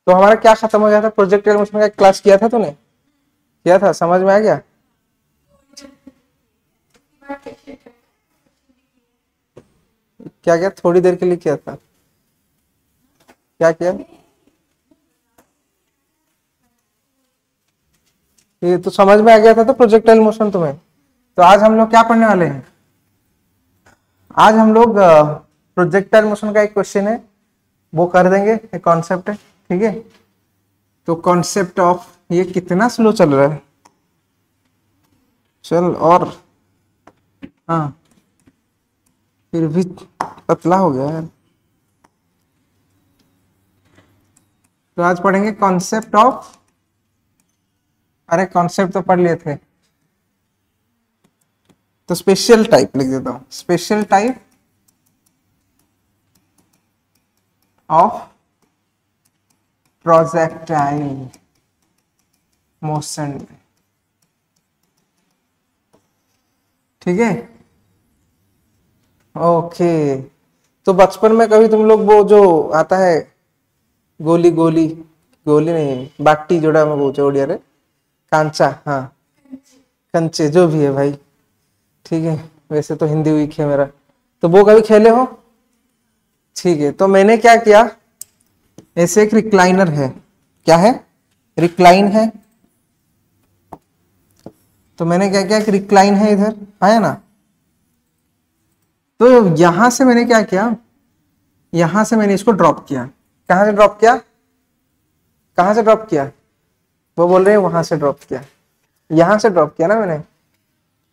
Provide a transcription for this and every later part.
तो हमारा क्या खत्म हो गया था, प्रोजेक्टाइल मोशन का क्लास किया था तूने, किया था, समझ में आ गया? क्या क्या थोड़ी देर के लिए किया था, क्या किया? ये तो समझ में आ गया था तो प्रोजेक्टाइल मोशन तुम्हें। तो आज हम लोग क्या पढ़ने वाले हैं, आज हम लोग प्रोजेक्टाइल मोशन का एक क्वेश्चन है वो कर देंगे, एक कॉन्सेप्ट है, ठीक है। तो कॉन्सेप्ट ऑफ, ये कितना स्लो चल रहा है, चल और हाँ फिर भी पतला हो गया यार। तो आज पढ़ेंगे कॉन्सेप्ट ऑफ, अरे कॉन्सेप्ट तो पढ़ लिए थे, तो स्पेशल टाइप लिख देता हूं, special type of projectile motion, ठीक है। ओके, तो बचपन में कभी तुम लोग वो जो आता है गोली गोली, गोली नहीं बाटी जोड़ा में पूछो ओडिया रे, कांचा, हाँ कंचे, जो भी है भाई, ठीक है, वैसे तो हिंदी वीक है मेरा, तो वो कभी खेले हो, ठीक है। तो मैंने क्या किया, ऐसे एक रिक्लाइनर है, क्या है, रिक्लाइन है, तो मैंने क्या किया, एक रिक्लाइन है इधर, है ना। तो यहां से मैंने क्या किया, यहां से मैंने इसको ड्रॉप किया, कहां से ड्रॉप किया, कहां से ड्रॉप किया, वो बोल रहे हैं वहां से ड्रॉप किया, यहां से ड्रॉप किया ना मैंने,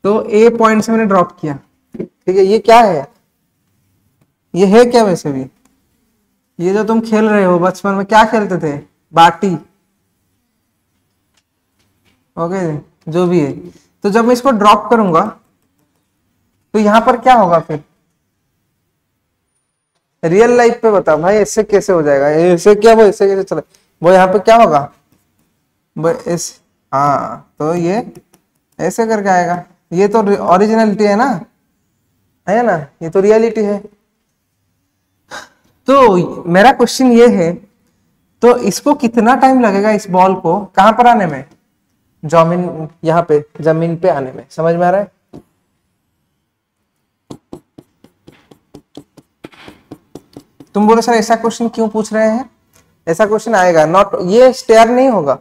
तो ए पॉइंट से मैंने ड्रॉप किया, ठीक है। ये क्या है, ये है क्या, वैसे भी ये जो तुम खेल रहे हो बचपन में, क्या खेलते थे, बाटी, ओके, जो भी है। तो जब मैं इसको ड्रॉप करूंगा तो यहां पर क्या होगा, फिर रियल लाइफ पे बता भाई, ऐसे कैसे हो जाएगा, ऐसे क्या, वो ऐसे कैसे चले, वो यहाँ पे क्या होगा, वो इस, हाँ तो ये ऐसे करके आएगा, ये तो ओरिजिनलिटी है ना, ये तो रियलिटी है। तो मेरा क्वेश्चन ये है, तो इसको कितना टाइम लगेगा इस बॉल को कहां पर आने में, जमीन, यहाँ पे जमीन पे आने में, समझ में आ रहा है? तुम बोले सर ऐसा क्वेश्चन क्यों पूछ रहे हैं, ऐसा क्वेश्चन आएगा, नॉट, ये स्टेयर नहीं होगा,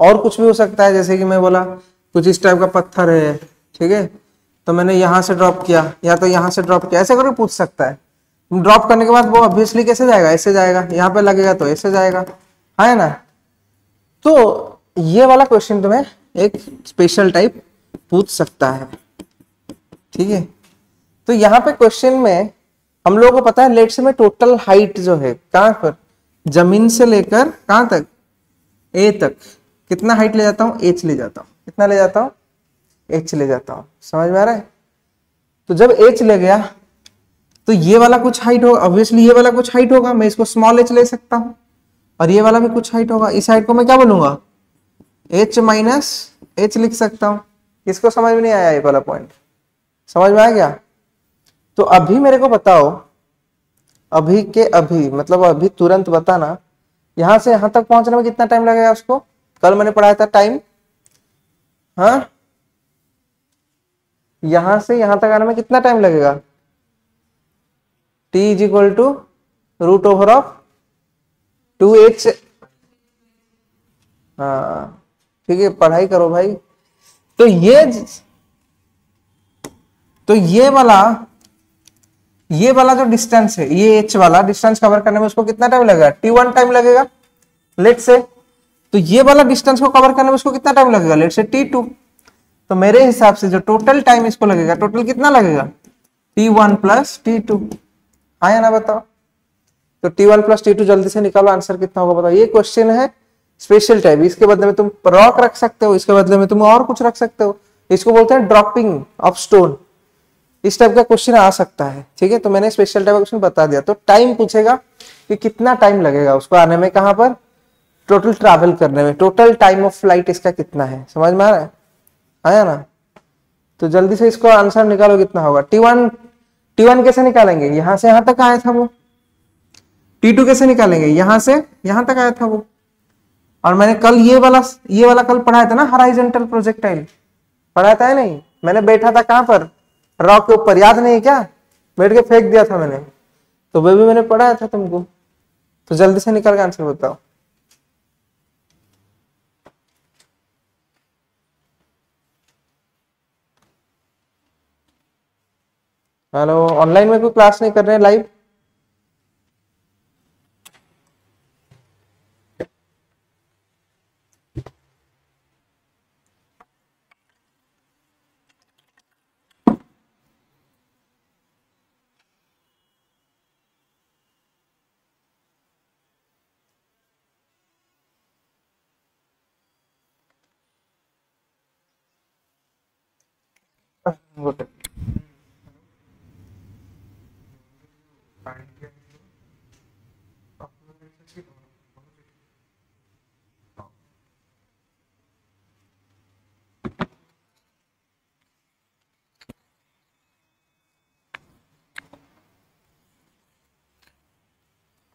और कुछ भी हो सकता है, जैसे कि मैं बोला कुछ इस टाइप का पत्थर है, ठीक है, तो मैंने यहां से ड्रॉप किया या तो यहां से ड्रॉप किया, ऐसे करके पूछ सकता है। तुम ड्रॉप करने के बाद वो ऑब्वियसली कैसे जाएगा, ऐसे जाएगा, यहाँ पे लगेगा तो ऐसे जाएगा, है ना। तो ये वाला क्वेश्चन तुम्हें एक स्पेशल टाइप पूछ सकता है, ठीक है। तो यहाँ पे क्वेश्चन में हम लोगों को पता है, लेट से में टोटल हाइट जो है कहां पर, जमीन से लेकर कहां तक, ए तक, कितना हाइट ले जाता हूं, एच ले जाता हूं, कितना ले जाता हूं, एच ले जाता हूं, समझ में आ रहा है। तो जब एच ले गया तो ये वाला कुछ हाइट होगा, ऑब्वियसली ये वाला कुछ हाइट होगा, मैं इसको स्मॉल एच ले सकता हूं, और ये वाला भी कुछ हाइट होगा, इस हाइट को मैं क्या बोलूंगा, एच माइनस एच लिख सकता हूं। इसको समझ में नहीं आया, ये वाला पॉइंट समझ में आ गया? तो अभी मेरे को बताओ, अभी के अभी मतलब अभी तुरंत बताना, यहां से यहां तक पहुंचने में कितना टाइम लगेगा उसको, कल मैंने पढ़ाया था टाइम, हाँ, यहां से यहां तक आने में कितना टाइम लगेगा, t is equal to root over of 2h, हाँ ठीक है, पढ़ाई करो भाई। तो ये वाला जो डिस्टेंस है, ये h वाला डिस्टेंस कवर करने में उसको कितना टाइम लगेगा, t1 टाइम लगेगा लेट से। तो ये वाला डिस्टेंस को कवर करने में उसको कितना टाइम लगेगा, लेट से t2। तो मेरे हिसाब से जो टोटल टाइम इसको लगेगा, टोटल कितना लगेगा, t1 प्लस t2, आया ना, बताओ। तो t1 प्लस t2 जल्दी से निकालो, आंसर कितना होगा बताओ। ये क्वेश्चन है स्पेशल टाइप, इसके बदले में तुम रॉक रख सकते हो, इसके बदले में तुम और कुछ रख सकते हो, इसको बोलते हैं ड्रॉपिंग ऑफ स्टोन, इस टाइप का क्वेश्चन आ सकता है, ठीक है। तो मैंने स्पेशल टाइप का क्वेश्चन बता दिया। तो टाइम पूछेगा कि कितना टाइम लगेगा उसको आने में, कहां पर, टोटल ट्रैवल करने में, टोटल टाइम ऑफ फ्लाइट इसका कितना है, समझ में आ रहा है, आया ना। तो जल्दी से इसको आंसर निकालो कितना होगा। t1 कैसे निकालेंगे, यहां से यहां तक आया था वो। t2 कैसे निकालेंगे, यहां से यहां तक आया था वो, और मैंने कल ये वाला कल पढ़ाया था ना, हॉरिजॉन्टल प्रोजेक्टाइल पढ़ाया था, नहीं मैंने बैठा था कहां पर, रॉक के ऊपर, याद नहीं क्या, बैठ के फेंक दिया था मैंने, तो वो भी मैंने पढ़ाया था तुमको। तो जल्दी से निकल के आंसर बताओ। हेलो, ऑनलाइन में कोई क्लास नहीं कर रहे हैं लाइव? गुड।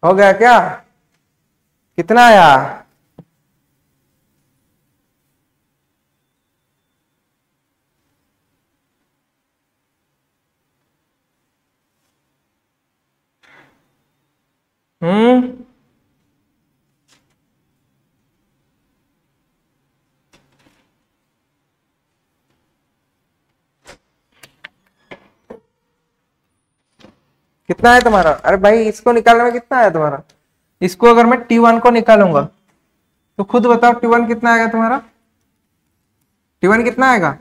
हो गया क्या? कितना आया? हम्म, कितना है तुम्हारा? अरे भाई इसको निकालने में कितना आया तुम्हारा? इसको अगर मैं T1 को निकालूंगा तो खुद बताओ T1 कितना आएगा तुम्हारा? T1 कितना आएगा?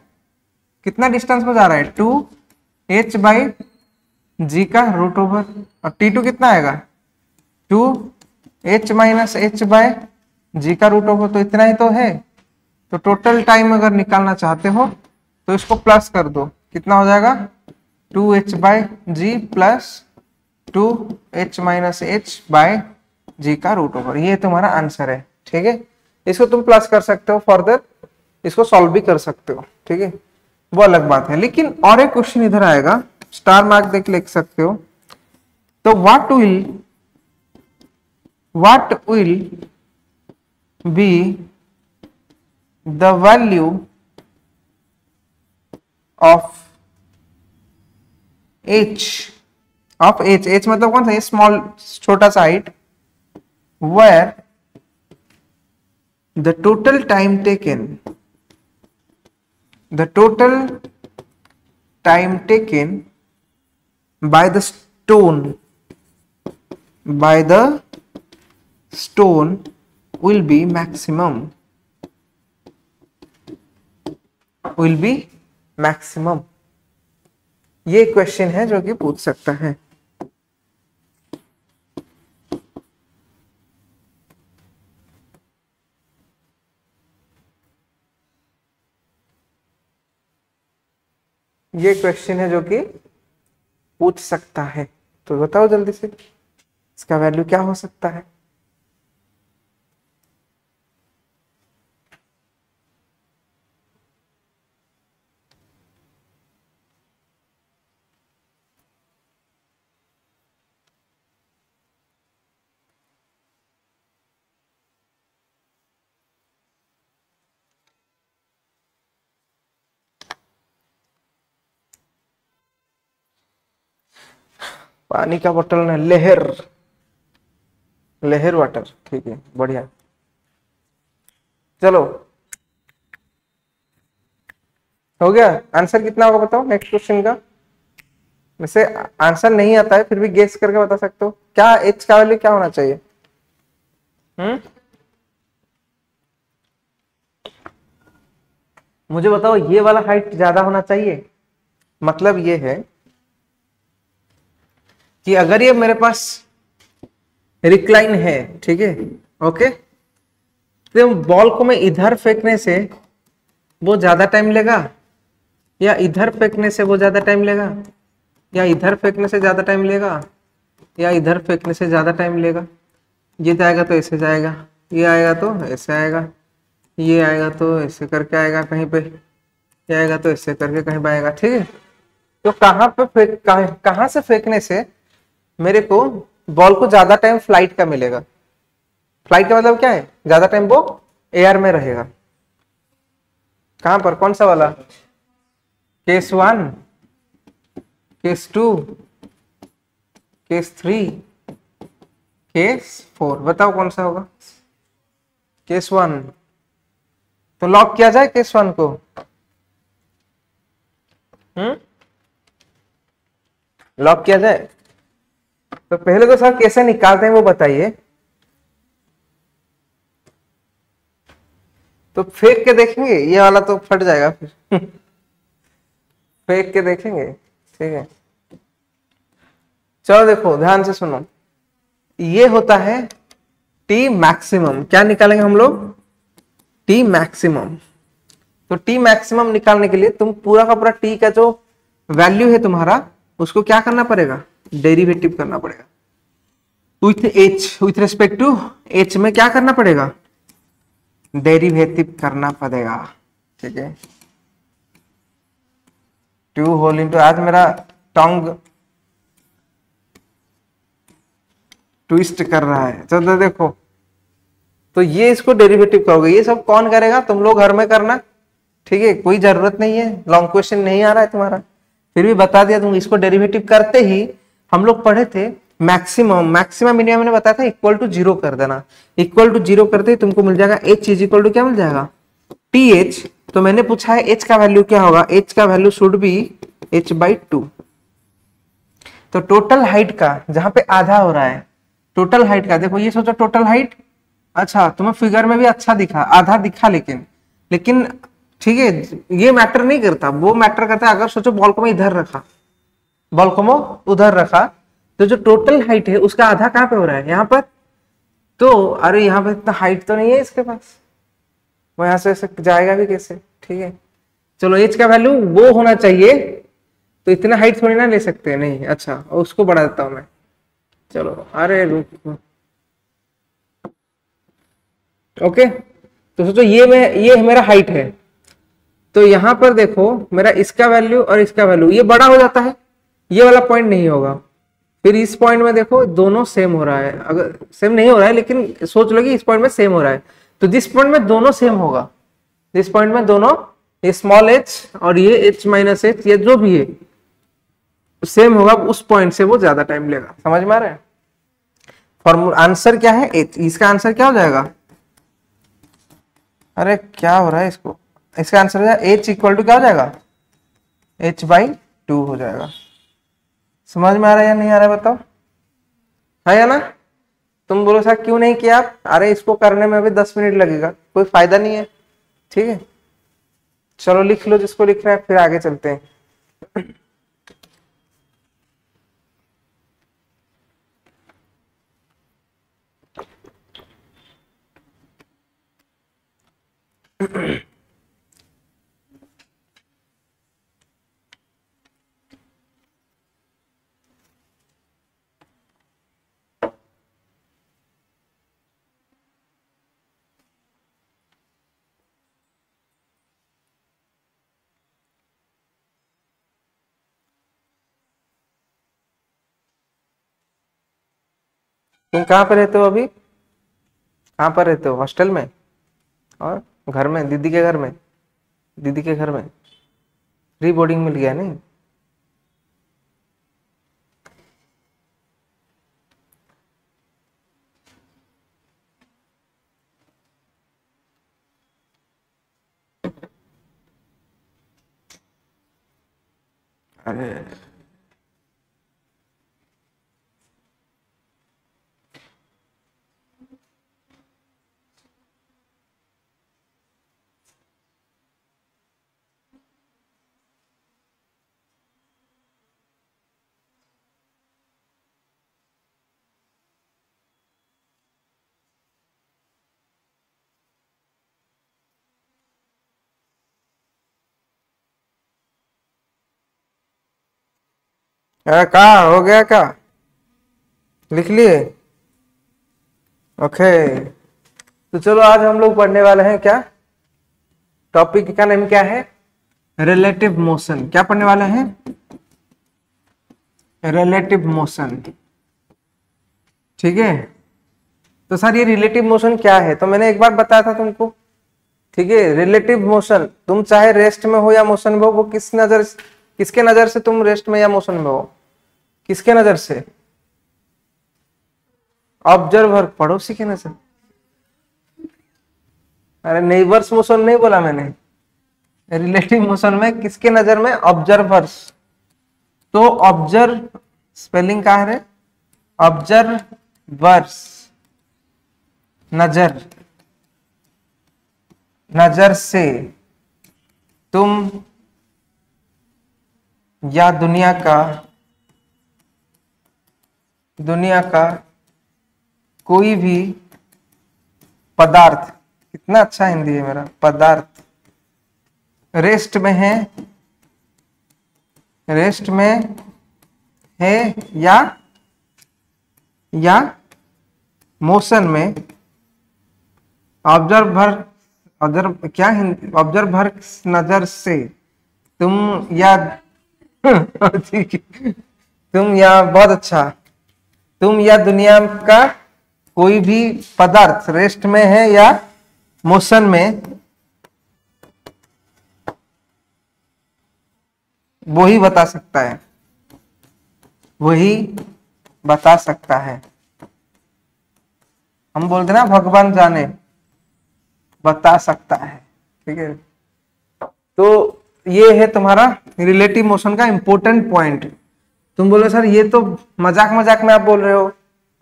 कितना डिस्टेंस में जा रहा है? 2h/g का रूट ओवर। और T2 कितना आएगा? 2h-h/g का रूट ओवर। तो इतना ही तो है। तो टोटल टाइम अगर निकालना चाहते हो तो इसको प्लस कर दो, कितना हो जाएगा? 2h/g प्लस 2h-h/g का रूट ओवर। ये तुम्हारा आंसर है, ठीक है। इसको तुम प्लस कर सकते हो, फर्दर इसको सॉल्व भी कर सकते हो, ठीक है, वो अलग बात है। लेकिन और एक क्वेश्चन इधर आएगा, स्टार मार्क देख लिख सकते हो। तो what will be the value of h मतलब कौन सा? ये स्मॉल, छोटा सा height, where the total time taken by the stone will be maximum। ये क्वेश्चन है जो कि पूछ सकता है। ये क्वेश्चन है जो कि पूछ सकता है। तो बताओ जल्दी से, इसका वैल्यू क्या हो सकता है? पानी का बोतल ने लहर वाटर, ठीक है, बढ़िया। चलो, हो गया। आंसर कितना होगा बताओ नेक्स्ट क्वेश्चन का? वैसे आंसर नहीं आता है फिर भी गेस करके बता सकते हो क्या? एच का वैल्यू क्या होना चाहिए? मुझे बताओ, ये वाला हाइट ज्यादा होना चाहिए। मतलब ये है कि अगर ये मेरे पास रिक्लाइन है, ठीक है, ओके, तो बॉल को मैं इधर फेंकने से वो ज्यादा टाइम लेगा, या इधर फेंकने से वो ज्यादा टाइम लेगा, या इधर फेंकने से ज्यादा टाइम लेगा, या इधर फेंकने से ज्यादा टाइम लेगा? ये जाएगा तो ऐसे जाएगा, ये आएगा तो ऐसे आएगा, ये आएगा तो ऐसे करके आएगा कहीं पे, ये आएगा तो ऐसे करके कहीं पे आएगा, ठीक है। तो कहाँ से फेंकने से मेरे को बॉल को ज्यादा टाइम फ्लाइट का मिलेगा? फ्लाइट का मतलब क्या है, ज्यादा टाइम वो एयर में रहेगा। कहां पर, कौन सा वाला, केस 1, केस 2, केस 3, केस 4, बताओ कौन सा होगा। केस 1, तो लॉक किया जाए केस 1 को। लॉक किया जाए, तो पहले तो सर कैसे निकालते हैं वो बताइए। तो फेंक के देखेंगे, ये वाला तो फट जाएगा फिर फेंक के देखेंगे, ठीक है। चलो देखो ध्यान से सुनो, ये होता है टी मैक्सिमम। क्या निकालेंगे हम लोग, टी मैक्सिमम। तो टी मैक्सिमम निकालने के लिए तुम पूरा का पूरा टी का जो वैल्यू है तुम्हारा, उसको क्या करना पड़ेगा, डेरिवेटिव करना पड़ेगा with h, with respect to h में क्या करना पड़ेगा, डेरिवेटिव करना पड़ेगा, ठीक है। 2 होल इंटू, आज मेरा टंग ट्विस्ट कर रहा है। चलो देखो, तो ये इसको डेरिवेटिव करोगे, ये सब कौन करेगा, तुम लोग घर में करना, ठीक है। कोई जरूरत नहीं है, लॉन्ग क्वेश्चन नहीं आ रहा है तुम्हारा, फिर भी बता दिया तुम। इसको डेरिवेटिव करते ही हम लोग पढ़े थे मैक्सिमम, मैक्सिमम मिनिमम मैंने बताया था इक्वल टू 0 कर देना। इक्वल टू 0 करते ही तुमको मिल जाएगा h इज इक्वल टू क्या मिल जाएगा, टी एच। तो मैंने पूछा है h का वैल्यू क्या होगा, h का वैल्यू शुड बी h/2। तो टोटल हाइट का जहां पे आधा हो रहा है, टोटल हाइट का देखो, ये सोचो टोटल हाइट, अच्छा तुम्हें फिगर में भी अच्छा दिखा, आधा दिखा, लेकिन ठीक है, ये मैटर नहीं करता, वो मैटर करता है अगर सोचो बॉल को मैं इधर रखा, बॉल को मैं उधर रखा, तो जो टोटल हाइट है उसका आधा कहां पे हो रहा है, यहाँ पर। तो अरे यहाँ पे इतना हाइट तो नहीं है इसके पास, वो यहां से जाएगा भी कैसे, ठीक है। चलो एच का वैल्यू वो होना चाहिए, तो इतना हाइट थोड़ी ना ले सकते हैं, नहीं, अच्छा उसको बढ़ा देता हूं मैं। चलो अरे रुक, ओके। तो सोचो ये मेरा हाइट है, तो यहां पर देखो मेरा इसका वैल्यू और इसका वैल्यू ये बड़ा हो जाता है, ये वाला पॉइंट नहीं होगा। फिर इस पॉइंट में देखो दोनों सेम हो रहा है, अगर सेम नहीं हो रहा है लेकिन सोच लो कि इस पॉइंट में सेम हो रहा है, तो जिस पॉइंट में दोनों सेम होगा, जिस पॉइंट में दोनों, ये स्मॉल h और ये h-h, ये जो भी है सेम होगा, उस पॉइंट से वो ज्यादा टाइम लेगा। समझ में आ रहा है। फॉर्मूला आंसर क्या है h, इसका आंसर क्या हो जाएगा, अरे क्या हो रहा है इसको, इसका आंसर हो जाएगा h इक्वल टू क्या हो जाएगा, h/2 हो जाएगा। समझ में आ रहा है या नहीं आ रहा है बताओ, है या ना। तुम बोलो सर क्यों नहीं किया आप, अरे इसको करने में भी 10 मिनट लगेगा, कोई फायदा नहीं है, ठीक है। चलो लिख लो जिसको लिखना है, फिर आगे चलते हैं। तुम कहाँ पे रहते हो अभी, कहाँ पर रहते हो, हॉस्टल में और घर में, दीदी के घर में, दीदी के घर में फ्री बोर्डिंग मिल गया नहीं। अरे कहा हो गया, क्या लिख लिए, ओके। तो चलो आज हम लोग पढ़ने वाले हैं क्या, टॉपिक का नेम क्या है, रिलेटिव मोशन। क्या पढ़ने वाले हैं, रिलेटिव मोशन, ठीक है। तो सर ये रिलेटिव मोशन क्या है, तो मैंने एक बार बताया था तुमको, ठीक है। रिलेटिव मोशन, तुम चाहे रेस्ट में हो या मोशन में हो, वो किसके नजर से तुम रेस्ट में या मोशन में हो, किसके नजर से, ऑब्जर्वर, पड़ोसी के नजर। अरे नेबर्स मोशन नहीं बोला मैंने, रिलेटिव मोशन में किसके नजर में, ऑब्जर्वर्स। तो ऑब्जर्व स्पेलिंग क्या है, ऑब्जर्वर्स, नजर, नजर से तुम या दुनिया का कोई भी पदार्थ, कितना अच्छा हिंदी है मेरा, पदार्थ रेस्ट में है या मोशन में, ऑब्जर्वर ऑब्जर्वर नजर से तुम या ठीक है, तुम या, बहुत अच्छा, तुम या दुनिया का कोई भी पदार्थ रेस्ट में है या मोशन में, वही बता सकता है, वही बता सकता है। हम बोलते ना भगवान जाने, बता सकता है, ठीक है। तो ये है तुम्हारा रिलेटिव मोशन का इंपॉर्टेंट पॉइंट। तुम बोलो सर ये तो मजाक मजाक में आप बोल रहे हो,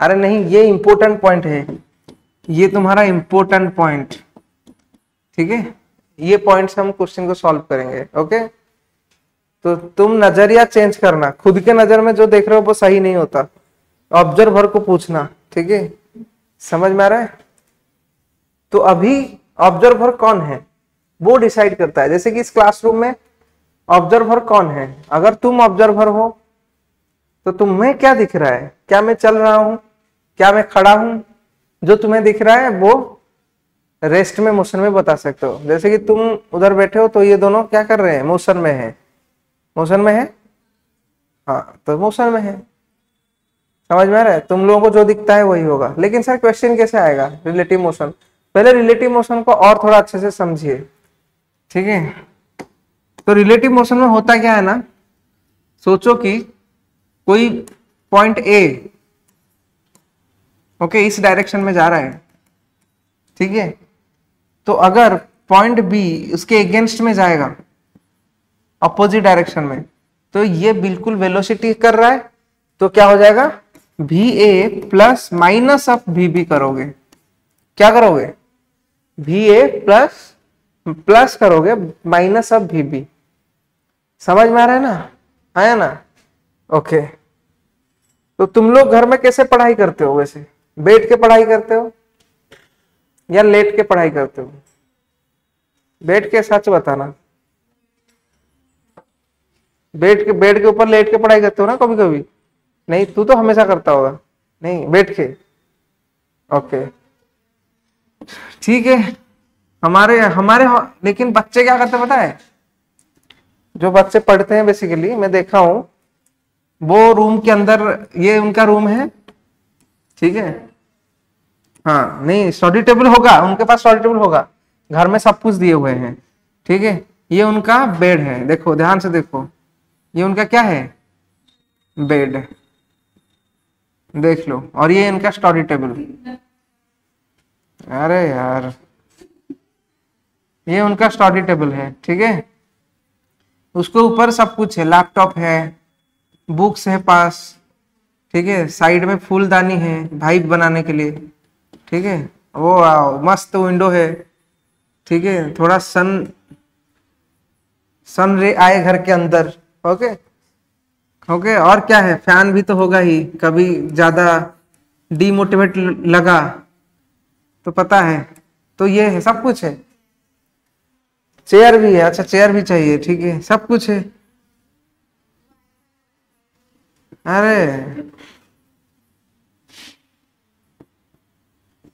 अरे नहीं, ये इंपॉर्टेंट पॉइंट है, ये तुम्हारा इंपॉर्टेंट पॉइंट, ठीक है। ये पॉइंट से हम क्वेश्चन को सॉल्व करेंगे, ओके। तो तुम नजरिया चेंज करना, खुद के नजर में जो देख रहे हो वो सही नहीं होता, ऑब्जर्वर को पूछना, ठीक है, समझ में आ रहा है। तो अभी ऑब्जर्वर कौन है वो डिसाइड करता है, जैसे कि इस क्लासरूम में ऑब्जर्वर कौन है, अगर तुम ऑब्जर्वर हो तो तुम्हें क्या दिख रहा है, क्या मैं चल रहा हूं, क्या मैं खड़ा हूं, जो तुम्हें दिख रहा है वो रेस्ट में मोशन में बता सकते हो। जैसे कि तुम उधर बैठे हो तो ये दोनों क्या कर रहे हैं, मोशन में है, मोशन में है, हाँ तो मोशन में है, समझ में आ रहा है। तुम लोगों को जो दिखता है वही होगा। लेकिन सर क्वेश्चन कैसे आएगा रिलेटिव मोशन, पहले रिलेटिव मोशन को और थोड़ा अच्छे से समझिए, ठीक है। तो रिलेटिव मोशन में होता क्या है ना, सोचो कि कोई पॉइंट ए, ओके, इस डायरेक्शन में जा रहा है, ठीक है। तो अगर पॉइंट बी उसके अगेंस्ट में जाएगा, अपोजिट डायरेक्शन में, तो ये बिल्कुल वेलोसिटी कर रहा है, तो क्या हो जाएगा, भी ए प्लस माइनस ऑफ भी बी करोगे, क्या करोगे, भी ए प्लस करोगे माइनस ऑफ भी बी, समझ में आ रहा है ना, आया ना, ओके। तो तुम लोग घर में कैसे पढ़ाई करते हो, वैसे बैठ के पढ़ाई करते हो या लेट के पढ़ाई करते हो, बैठ के, सच बताना, बेड के ऊपर लेट के पढ़ाई करते हो ना कभी कभी, नहीं तू तो हमेशा करता होगा, नहीं बैठ के, ओके ठीक है। हमारे लेकिन बच्चे क्या करते पता है, जो बच्चे पढ़ते हैं बेसिकली मैं देखा हूं, वो रूम के अंदर, ये उनका रूम है, ठीक है, हाँ नहीं स्टडी टेबल होगा उनके पास, स्टडी टेबल होगा, घर में सब कुछ दिए हुए हैं, ठीक है। ये उनका बेड है, देखो ध्यान से देखो, ये उनका क्या है, बेड, देख लो, और ये इनका स्टडी टेबल, अरे यार ये उनका स्टडी टेबल है, ठीक है। उसके ऊपर सब कुछ है, लैपटॉप है, बुक्स है पास, ठीक है, साइड में फूलदानी है भाइब बनाने के लिए, ठीक है, वो मस्त विंडो है, ठीक है, थोड़ा सन रे आए घर के अंदर, ओके ओके। और क्या है, फैन भी तो होगा ही, कभी ज्यादा डीमोटिवेट लगा तो पता है, तो ये है, सब कुछ है, चेयर भी है, अच्छा चेयर भी चाहिए, ठीक है, सब कुछ है, अरे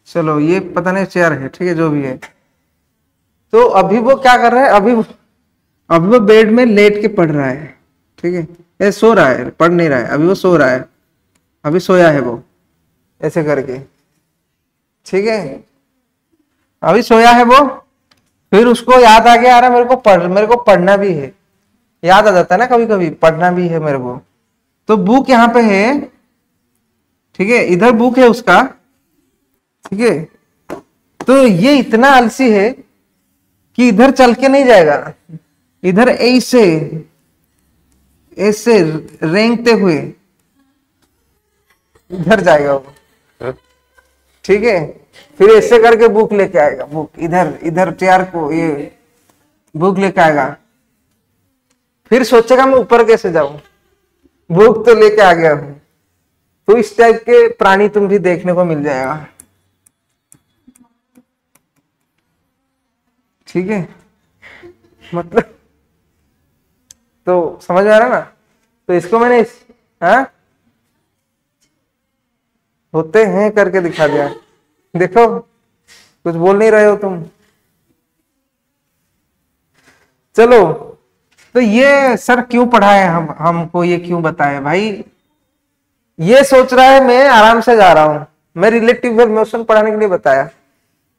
चलो ये पता नहीं चेयर है, ठीक है, जो भी है। तो अभी वो क्या कर रहा है, अभी वो बेड में लेट के पढ़ रहा है, ठीक है, ये सो रहा है, पढ़ नहीं रहा है, अभी वो सो रहा है, अभी सोया है वो, ऐसे करके, ठीक है, अभी सोया है वो, फिर उसको याद आ गया, अरे मेरे को पढ़ना भी है, याद आ जाता है ना कभी कभी, पढ़ना भी है मेरे को, तो बुक यहाँ पे है, ठीक है, इधर बुक है उसका, ठीक है, तो ये इतना आलसी है कि इधर चल के नहीं जाएगा, इधर ऐसे ऐसे रेंगते हुए इधर जाएगा वो, ठीक है, फिर ऐसे करके बुक लेके आएगा, बुक इधर इधर चेयर को ये बुक लेके आएगा, फिर सोचेगा मैं ऊपर कैसे जाऊं, बुक तो लेके आ गया हूं। तो इस टाइप के प्राणी तुम भी देखने को मिल जाएगा, ठीक है, मतलब तो समझ में आ रहा ना, तो इसको मैंने हाँ होते हैं करके दिखा दिया, देखो कुछ बोल नहीं रहे हो तुम। चलो, तो ये सर क्यों पढ़ाए, हमको ये क्यों बताए भाई, ये सोच रहा है मैं आराम से जा रहा हूं, मैं रिलेटिव मोशन पढ़ाने के लिए बताया,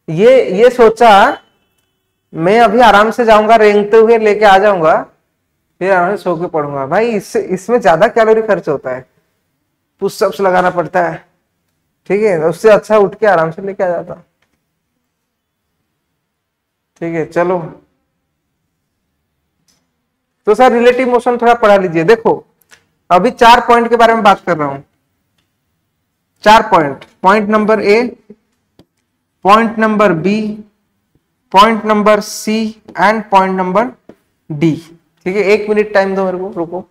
ये सोचा मैं अभी आराम से जाऊंगा, रेंगते हुए लेके आ जाऊंगा, फिर आराम से सो के पढ़ूंगा। भाई इसमें ज्यादा कैलोरी खर्च होता है, पुशअप्स लगाना पड़ता है, ठीक है, उससे अच्छा उठ के आराम से लेके आ जाता। ठीक है, चलो, तो सर रिलेटिव मोशन थोड़ा पढ़ा लीजिए। देखो अभी 4 पॉइंट के बारे में बात कर रहा हूं, 4 point, point number A, point number B, point number C and point number D. ठीक है, 1 मिनट टाइम दो मेरे को, रुको।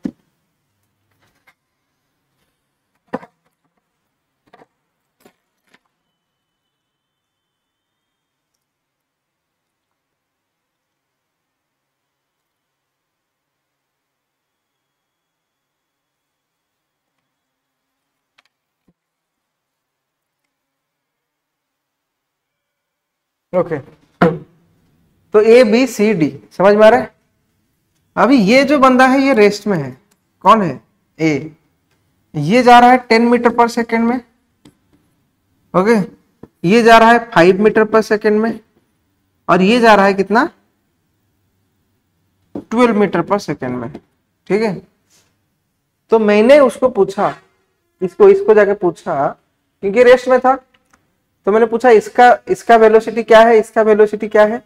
ओके, तो ए बी सी डी समझ में आ रहा है। अभी ये जो बंदा है ये रेस्ट में है, कौन है, ए, ये जा रहा है 10 मीटर पर सेकेंड में, ओके, ये जा रहा है 5 मीटर पर सेकेंड में, और ये जा रहा है कितना, 12 मीटर पर सेकेंड में। ठीक है, तो मैंने उसको पूछा, इसको जाके पूछा, क्योंकि रेस्ट में था, तो मैंने पूछा इसका वेलोसिटी क्या है, इसका वेलोसिटी क्या है,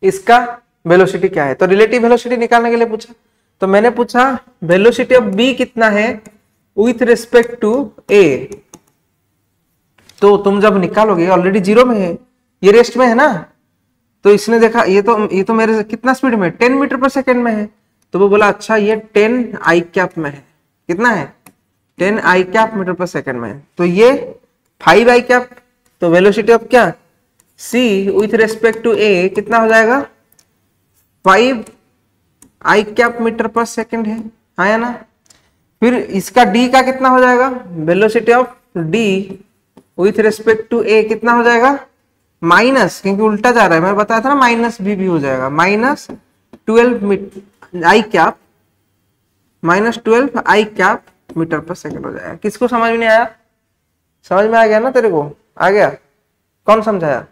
इसका वेलोसिटी क्या है, तो रिलेटिव वेलोसिटी निकालने के लिए पूछा। तो मैंने पूछा वेलोसिटी ऑफ बी कितना है विथ रिस्पेक्ट टू ए, तो तुम जब निकालोगे ऑलरेडी 0 में है, ये रेस्ट में है ना, तो इसने देखा ये तो मेरे से कितना स्पीड में, 10 मीटर पर सेकेंड में है, तो वो बोला अच्छा ये 10 आई कैप में है, कितना है, 10 आई कैप मीटर पर सेकेंड में है, तो ये 5 आई कैप, तो वेलोसिटी ऑफ क्या, सी विथ रेस्पेक्ट टू ए कितना हो जाएगा, 5 आई कैप मीटर पर सेकेंड है, आया ना। फिर इसका डी का कितना हो जाएगा, velocity of D with respect to A कितना हो जाएगा, माइनस, क्योंकि उल्टा जा रहा है, मैं बताया था ना, माइनस भी हो जाएगा, minus 12 i cap, minus 12 i cap metre per second हो जाएगा। किसको समझ में नहीं आया, समझ में आ गया ना, तेरे को आ गया, कौन समझाया,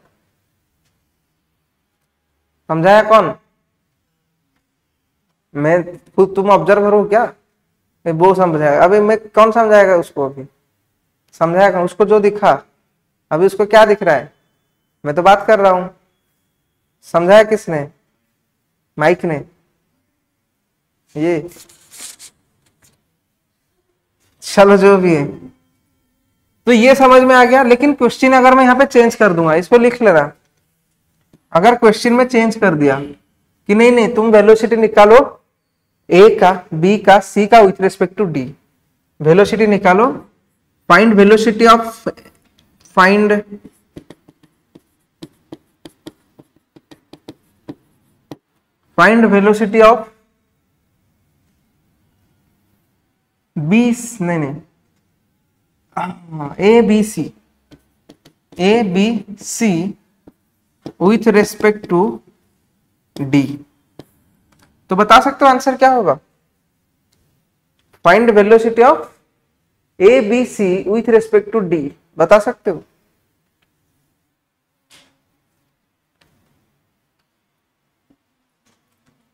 समझाया कौन, मैं खुद, तुम ऑब्जर्वर हो क्या, वो समझाएगा, अभी मैं कौन समझाएगा उसको, अभी समझाएगा उसको जो दिखा, अभी उसको क्या दिख रहा है, मैं तो बात कर रहा हूं, समझाया किसने, माइक ने, ये चलो जो भी है, तो ये समझ में आ गया। लेकिन क्वेश्चन अगर मैं यहाँ पे चेंज कर दूंगा, इसको लिख लेना, अगर क्वेश्चन में चेंज कर दिया कि नहीं नहीं तुम वेलोसिटी निकालो ए का, बी का, सी का with respect to D, velocity निकालो, find velocity of, find velocity of B, नहीं A B C with respect to D, तो बता सकते हो आंसर क्या होगा, find velocity of A B C with respect to D, बता सकते हो,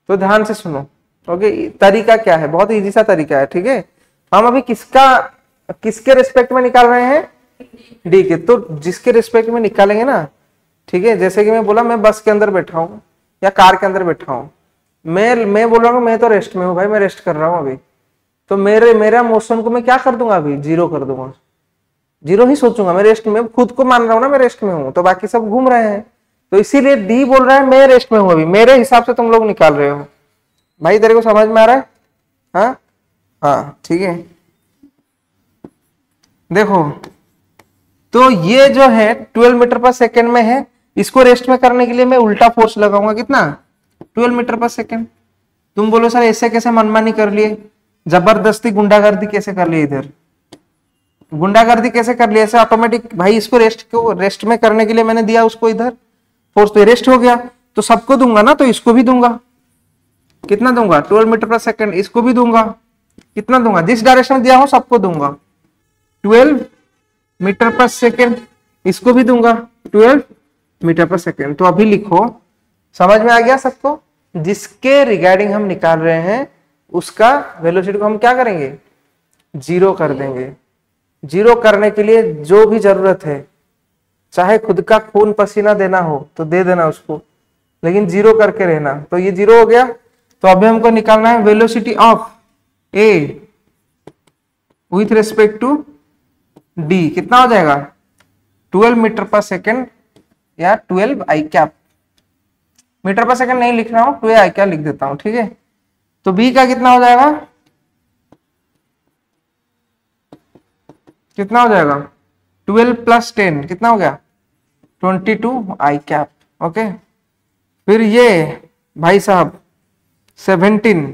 तो ध्यान से सुनो। ओके, तरीका क्या है, बहुत इजी सा तरीका है, ठीक है। हम अभी किसके रिस्पेक्ट में निकाल रहे हैं, डी के। तो जिसके रिस्पेक्ट में निकालेंगे ना, ठीक है, जैसे कि मैं बोला मैं बस के अंदर बैठा हूं या कार के अंदर बैठा हूं, मैं बोल रहा हूँ मैं तो रेस्ट में हूँ भाई, मैं रेस्ट कर रहा हूँ अभी। तो मेरा मोशन को मैं क्या कर दूंगा, अभी जीरो कर दूंगा, जीरो ही सोचूंगा। मैं रेस्ट में खुद को मान रहा हूं ना, मैं रेस्ट में हूं, तो बाकी सब घूम रहे हैं। तो इसीलिए डी बोल रहा है मैं रेस्ट में हूं अभी, मेरे हिसाब से तुम लोग निकाल रहे हो। भाई तेरे को समझ में आ रहा है? हाँ हाँ, ठीक है। देखो, तो ये जो है 12 मीटर पर सेकेंड में है, इसको रेस्ट में करने के लिए मैं उल्टा फोर्स लगाऊंगा, कितना, 12 मीटर पर सेकेंड। तुम बोलो सर ऐसे कैसे मनमानी कर लिए, जबरदस्ती गुंडागर्दी कैसे कर लिए, इधर गुंडागर्दी कैसे कर लिया ऐसे ऑटोमेटिक। भाई इसको रेस्ट में करने के लिए मैंने दिया उसको इधर फोर्स, तो रेस्ट हो गया। तो सबको दूंगा ना, तो इसको भी दूंगा, कितना दूंगा, 12 मीटर पर सेकेंड। इसको भी दूंगा, कितना दूंगा, जिस डायरेक्शन में दिया हो सबको दूंगा, 12 मीटर पर सेकेंड। इसको भी दूंगा 12 मीटर पर सेकेंड। तो अभी लिखो, समझ में आ गया सबको, जिसके रिगार्डिंग हम निकाल रहे हैं उसका वेलोसिटी को हम क्या करेंगे, जीरो कर देंगे। जीरो करने के लिए जो भी जरूरत है, चाहे खुद का खून पसीना देना हो तो दे देना उसको, लेकिन जीरो करके रहना। तो ये जीरो हो गया। तो अभी हमको निकालना है velocity of A with respect to D, कितना हो जाएगा, 12 मीटर पर सेकेंड या 12 i cap. Metre per second नहीं लिख रहा हूं, 12 आई कैप लिख देता हूं, ठीक है। तो बी का कितना हो जाएगा, कितना हो जाएगा, 12 प्लस 10 कितना हो गया, 22 आई कैप। ओके, फिर ये भाई साहब 17,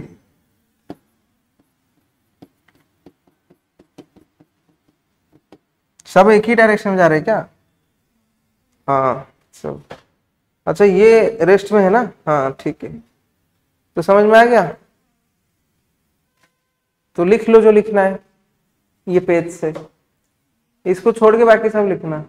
सब एक ही डायरेक्शन में जा रहे हैं क्या, हाँ सब। अच्छा ये रेस्ट में है ना, हाँ ठीक है। तो समझ में आ गया, तो लिख लो जो लिखना है ये पेज से, इसको छोड़ के बाकी सब लिखना।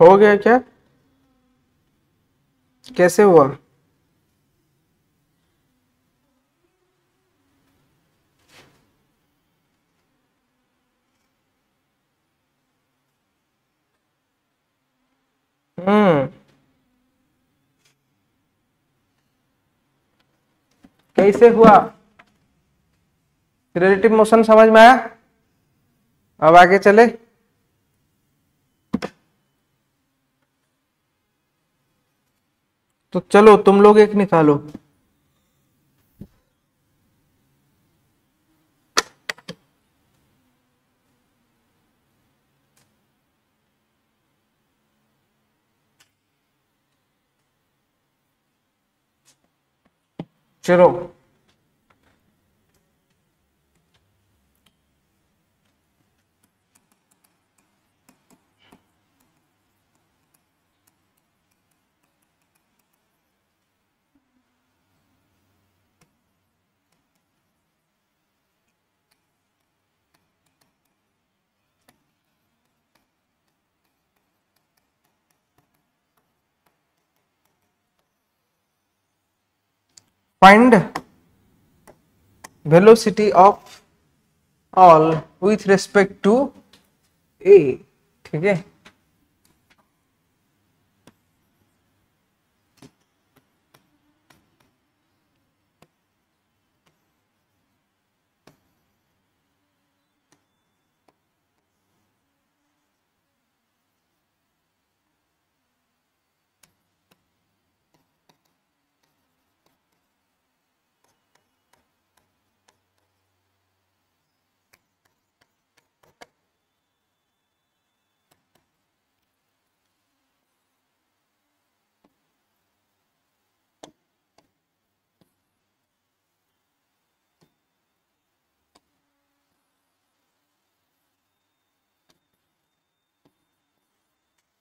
हो गया क्या, कैसे हुआ, हम्म, कैसे हुआ, रिलेटिव मोशन समझ में आया। अब आगे चले, तो चलो तुम लोग एक निकालो। चलो find velocity of all with respect to A. ठीक है,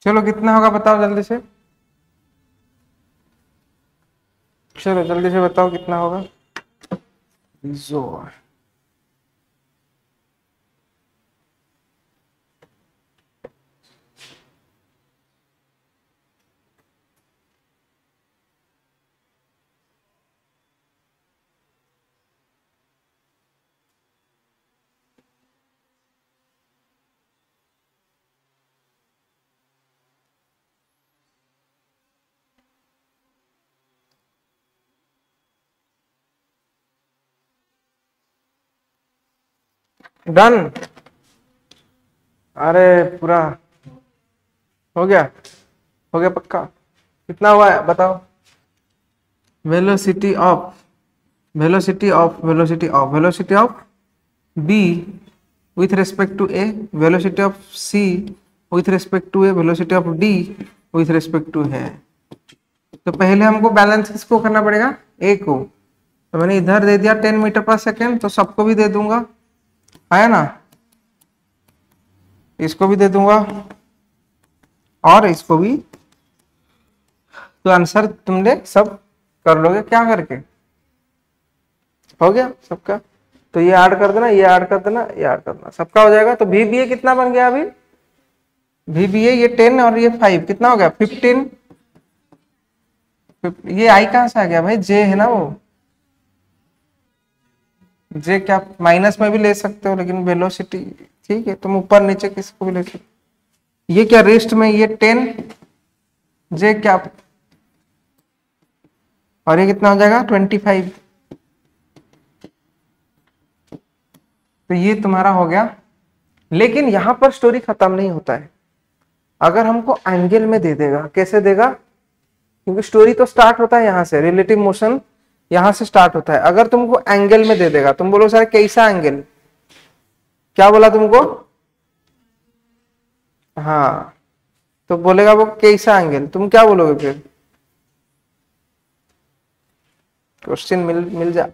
चलो कितना होगा बताओ जल्दी से, चलो जल्दी से बताओ कितना होगा। जोर डन। अरे पूरा हो गया, हो गया पक्का। कितना हुआ है बताओ। Velocity of velocity of velocity of velocity of B with respect to A, velocity of C with respect to A, velocity of D with respect to है। तो पहले हमको बैलेंस किसको करना पड़ेगा, ए को। तो मैंने इधर दे दिया 10 मीटर पर सेकेंड, तो सबको भी दे दूंगा, है ना, इसको भी दे दूंगा और इसको भी। तो आंसर तुमने सब कर लोगे क्या करके, हो गया सबका। तो ये ऐड कर देना, ये ऐड कर देना, ये ऐड कर देना, सबका हो जाएगा। तो वी बी ए कितना बन गया अभी, वी बी ए ये 10 और ये 5 कितना हो गया 15। ये आई कहां से आ गया भाई, जे है ना वो, जे क्या माइनस में भी ले सकते हो, लेकिन वेलोसिटी ठीक है, तुम ऊपर नीचे किसको भी ले सकते हो। ये क्या रेस्ट में, ये 10 जे क्या, और ये कितना हो जाएगा 25। तो ये तुम्हारा हो गया। लेकिन यहां पर स्टोरी खत्म नहीं होता है। अगर हमको एंगल में दे देगा, कैसे देगा, क्योंकि स्टोरी तो स्टार्ट होता है यहां से, रिलेटिव मोशन यहां से स्टार्ट होता है। अगर तुमको एंगल में दे देगा, तुम बोलो सर कैसा एंगल, क्या बोला तुमको, हाँ, तो बोलेगा वो कैसा एंगल, तुम क्या बोलोगे फिर, क्वेश्चन मिल जा।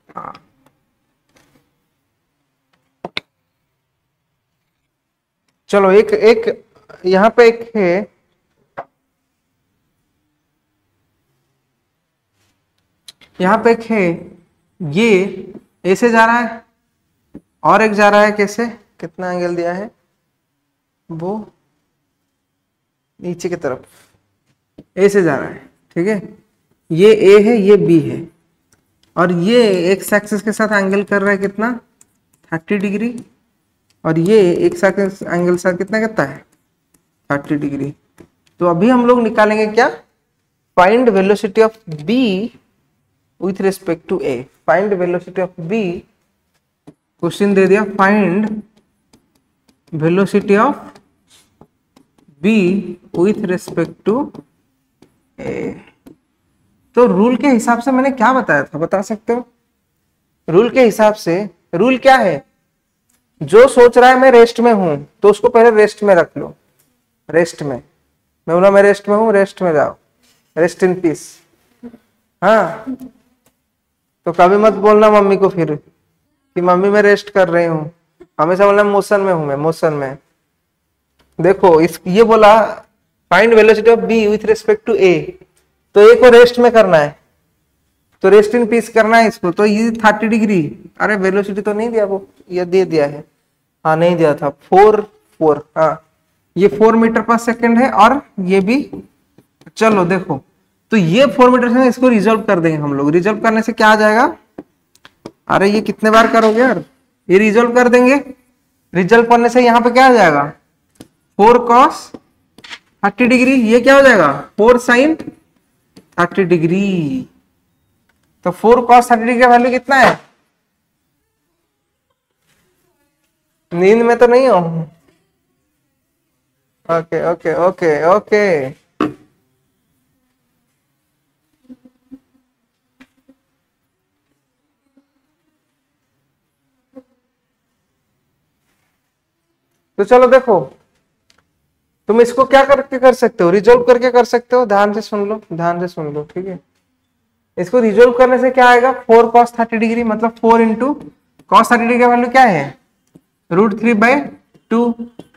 हाँ चलो एक एक यहाँ पे एक है, यहाँ पे एक है, ये ऐसे जा रहा है और एक जा रहा है कैसे, कितना एंगल दिया है वो नीचे की तरफ ऐसे जा रहा है, ठीक है। ये ए है, ये बी है, और ये एक्स एक्सिस के साथ एंगल कर रहा है कितना 30 डिग्री, और ये एक्स एक्सिस एंगल साथ कितना करता है 30 डिग्री। तो अभी हम लोग निकालेंगे क्या, find velocity of B with respect to A. Find velocity of B, question दे दिया find velocity of B with respect to A. तो रूल के हिसाब से मैंने क्या बताया था, बता सकते हो। रूल के हिसाब से रूल क्या है, जो सोच रहा है मैं रेस्ट में हूं तो उसको पहले रेस्ट में रख लो। रेस्ट में, मैं बोला मैं रेस्ट में हूं, रेस्ट में जाओ, रेस्ट इन पीस। हाँ, तो कभी मत बोलना मम्मी को फिर कि मम्मी मैं रेस्ट कर रही हूँ, हमेशा बोलना मोशन में हूं, मैं मोशन में। देखो इस ये बोला find velocity of B with respect to A, तो ए को रेस्ट में करना है, तो रेस्ट इन पीस करना है इसको, तो ये 30 डिग्री, अरे वेलोसिटी तो नहीं दिया वो, ये दे दिया है, हाँ नहीं दिया था, 4 हाँ ये 4 मीटर पर सेकेंड है, और ये भी, चलो देखो, तो ये 4 मीटर से इसको रिजॉल्व कर देंगे हम लोग। रिजॉल्व करने से क्या आ जाएगा, अरे ये कितने बार करोगे यार, ये रिजॉल्व कर देंगे। रिजॉल्व करने से यहाँ पे क्या आ जाएगा, 4 cos 30 डिग्री, ये क्या हो जाएगा 4 sin 30 डिग्री। तो 4 cos 30 डिग्री का वैल्यू कितना है, नींद में तो नहीं हो, ओके ओके ओके ओके। तो चलो देखो, तुम इसको क्या करके कर सकते हो, रिजोल्व करके कर सकते हो, ध्यान से सुन लो, ध्यान से सुन लो, ठीक है। इसको रिजोल्व करने से क्या आएगा, 4 cos 30 डिग्री, मतलब 4 इंटू cos 30 डिग्री का वैल्यू क्या है, √3/2,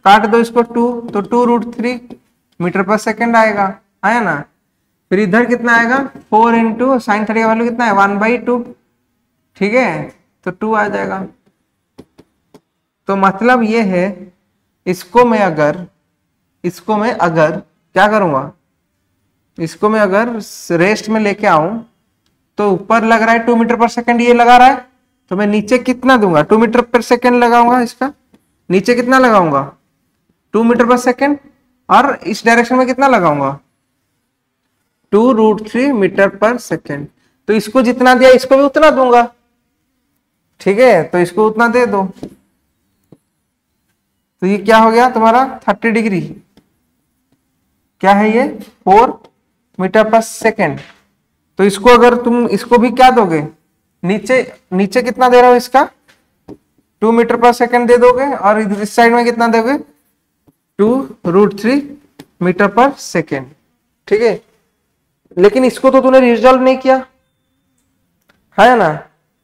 काट दो इसको 2, तो 2√3 मीटर पर सेकेंड आएगा, आया ना। फिर इधर कितना आएगा, 4 इंटू साइन 30 का वैल्यू कितना है, 1/2, ठीक है, तो 2 आ जाएगा। तो मतलब ये है, इसको मैं अगर क्या करूंगा, इसको मैं अगर रेस्ट में लेके आऊं, तो ऊपर लग रहा है 2 मीटर पर सेकेंड, ये लगा रहा है, तो मैं नीचे कितना दूंगा, 2 मीटर पर सेकेंड लगाऊंगा, इसका नीचे कितना लगाऊंगा, 2 मीटर पर सेकेंड, और इस डायरेक्शन में कितना लगाऊंगा, 2√3 मीटर पर सेकेंड। तो इसको जितना दिया इसको भी उतना दूंगा, ठीक है, तो इसको उतना दे दो। तो ये क्या हो गया तुम्हारा 30 डिग्री, क्या है ये 4 मीटर पर सेकेंड। तो इसको अगर तुम इसको भी क्या दोगे, नीचे नीचे कितना दे रहे हो इसका, 2 मीटर पर सेकेंड दे दोगे, और इस साइड में कितना दोगे, 2√3 मीटर पर सेकेंड, ठीक है। लेकिन इसको तो तूने रिजॉल्व नहीं किया है ना।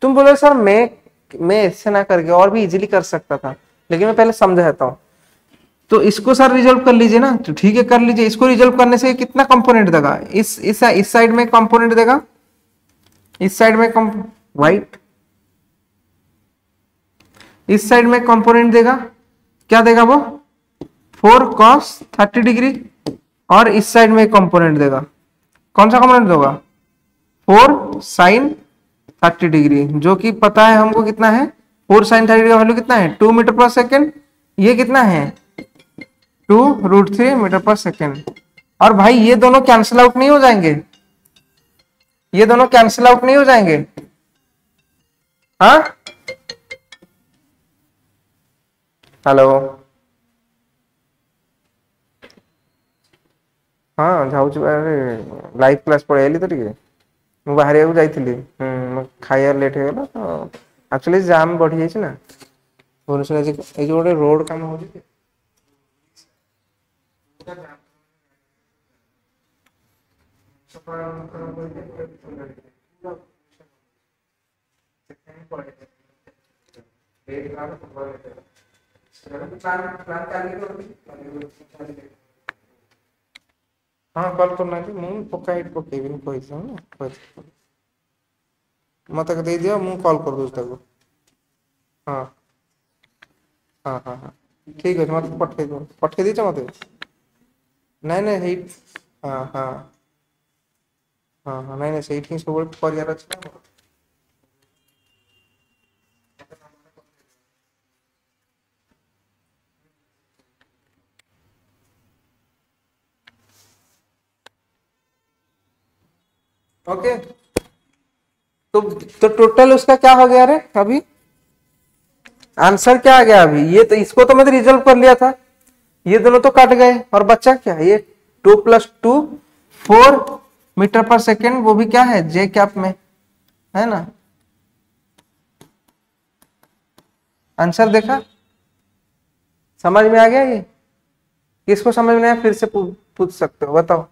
तुम बोले सर मैं इससे ना करके और भी इजीली कर सकता था, लेकिन मैं पहले समझाता हूं। तो इसको सर रिजॉल्व कर लीजिए ना, तो ठीक है कर लीजिए। इसको रिजॉल्व करने से कितना कंपोनेंट देगा, इस साइड में कंपोनेंट देगा, इस साइड में वाइट, इस साइड में कंपोनेंट देगा, क्या देगा वो 4 cos 30 डिग्री, और इस साइड में कंपोनेंट देगा, कौन सा कंपोनेंट देगा 4 sin 30 डिग्री, जो कि पता है हमको कितना है, 4 sin 30 का वैल्यू कितना है 2 मीटर पर सेकेंड, ये कितना है 2√3 मीटर पर सेकेंड। और भाई ये दोनों कैंसिल आउट नहीं हो जाएंगे, ये दोनों कैंसिल आउट नहीं हो जाएंगे, हाँ हेलो, हाँ ଯାଉଛି ଲାଇଭ କ୍ଲାସ ପଳେଇ ଆଇଲି ତ ଟିକେ, ମୁଁ ବାହାରିବାକୁ ଯାଇଥିଲି, ଖାଇବା ଲେଟ୍ ହେଇଗଲା ତ, ଆକ୍ଚୁଆଲି ଜାମ୍ ବଢି ଯାଇଛି ନା ଭୁବନେଶ୍ୱର, ଆଜି ଏଇ ଯୋଉ ଗୋଟେ ରୋଡ କାମ ହଉଛି, हाँ कल करना ମୁଁ ପକା ହିଟ୍ ପକେଇବିନି କହିଛି ନା, ମତେ ଦେଇଦିଅ ମୁଁ କଲ୍ କରିଦଉଛି ତାକୁ, ହଁ ହଁ ହଁ ହଁ ଠିକ ଅଛି, ମତେ ପଠେଇ ଦେଇଛ ମତେ, ନାଇଁ ନାଇଁ ହେଇ ହଁ ହଁ ହଁ ହଁ ନାଇଁ ନାଇଁ ସେଇଠି ହିଁ ସବୁବେଳେ କରିବାର ଅଛି ନା ମୋର। ओके तो टोटल उसका क्या हो गया रे अभी, आंसर क्या आ गया अभी, ये तो इसको तो मैंने रिजल्व कर लिया था, ये दोनों तो कट गए, और बच्चा क्या है ये 2+2 4 मीटर पर सेकेंड, वो भी क्या है जे कैप में, है ना। आंसर देखा, समझ में आ गया, ये किसको समझ में आया फिर से पूछ सकते हो, बताओ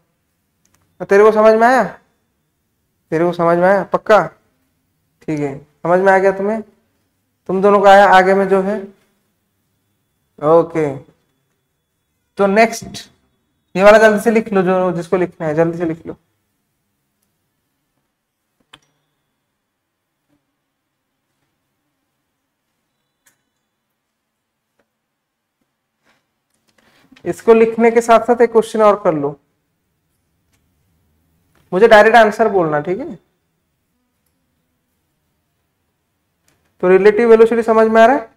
तेरे को समझ में आया, तेरे को समझ में आया पक्का, ठीक है समझ में आ गया तुम्हें, तुम दोनों का आया, आगे में जो है, ओके। तो नेक्स्ट ये वाला जल्दी से लिख लो, जो जिसको लिखना है जल्दी से लिख लो। इसको लिखने के साथ साथ एक क्वेश्चन और कर लो, मुझे डायरेक्ट आंसर बोलना, ठीक है। तो रिलेटिव वेलोसिटी समझ में आ रहा है?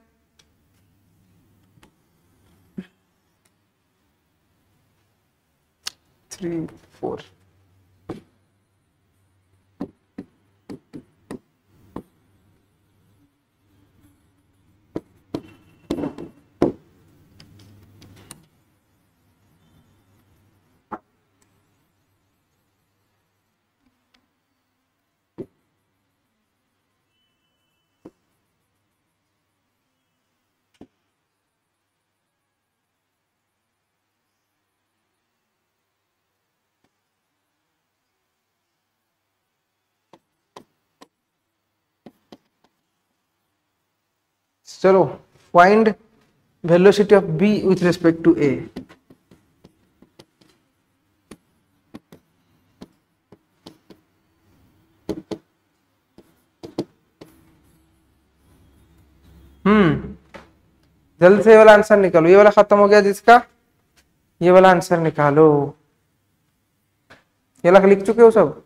थ्री फोर चलो, find velocity of B with respect to A. जल्द से ये वाला आंसर निकालो, ये वाला खत्म हो गया जिसका, ये वाला आंसर निकालो। ये वाला लिख चुके हो सब?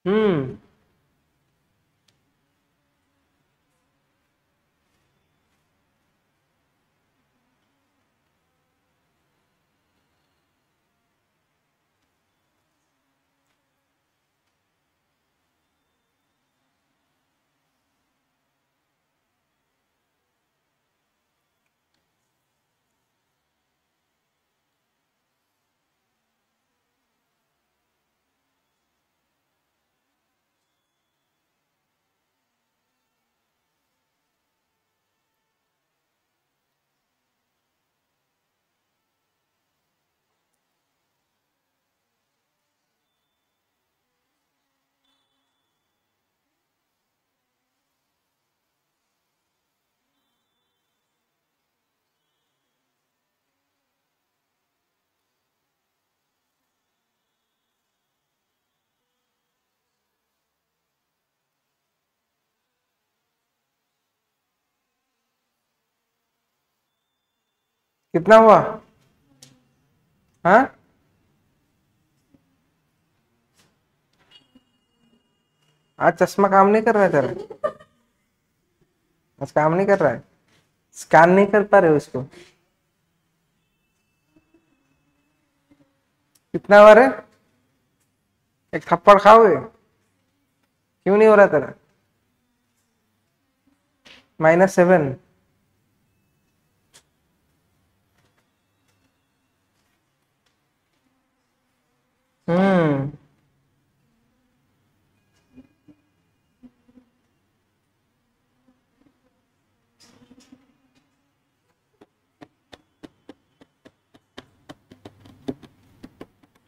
हम्म कितना हुआ? हाँ, आज चश्मा काम नहीं कर रहा है तेरा? आज काम नहीं कर रहा है, स्कैन नहीं कर पा रहे हो इसको? कितना हुआ रे? एक थप्पड़ खाओगे? क्यों नहीं हो रहा तेरा? -7। हम्म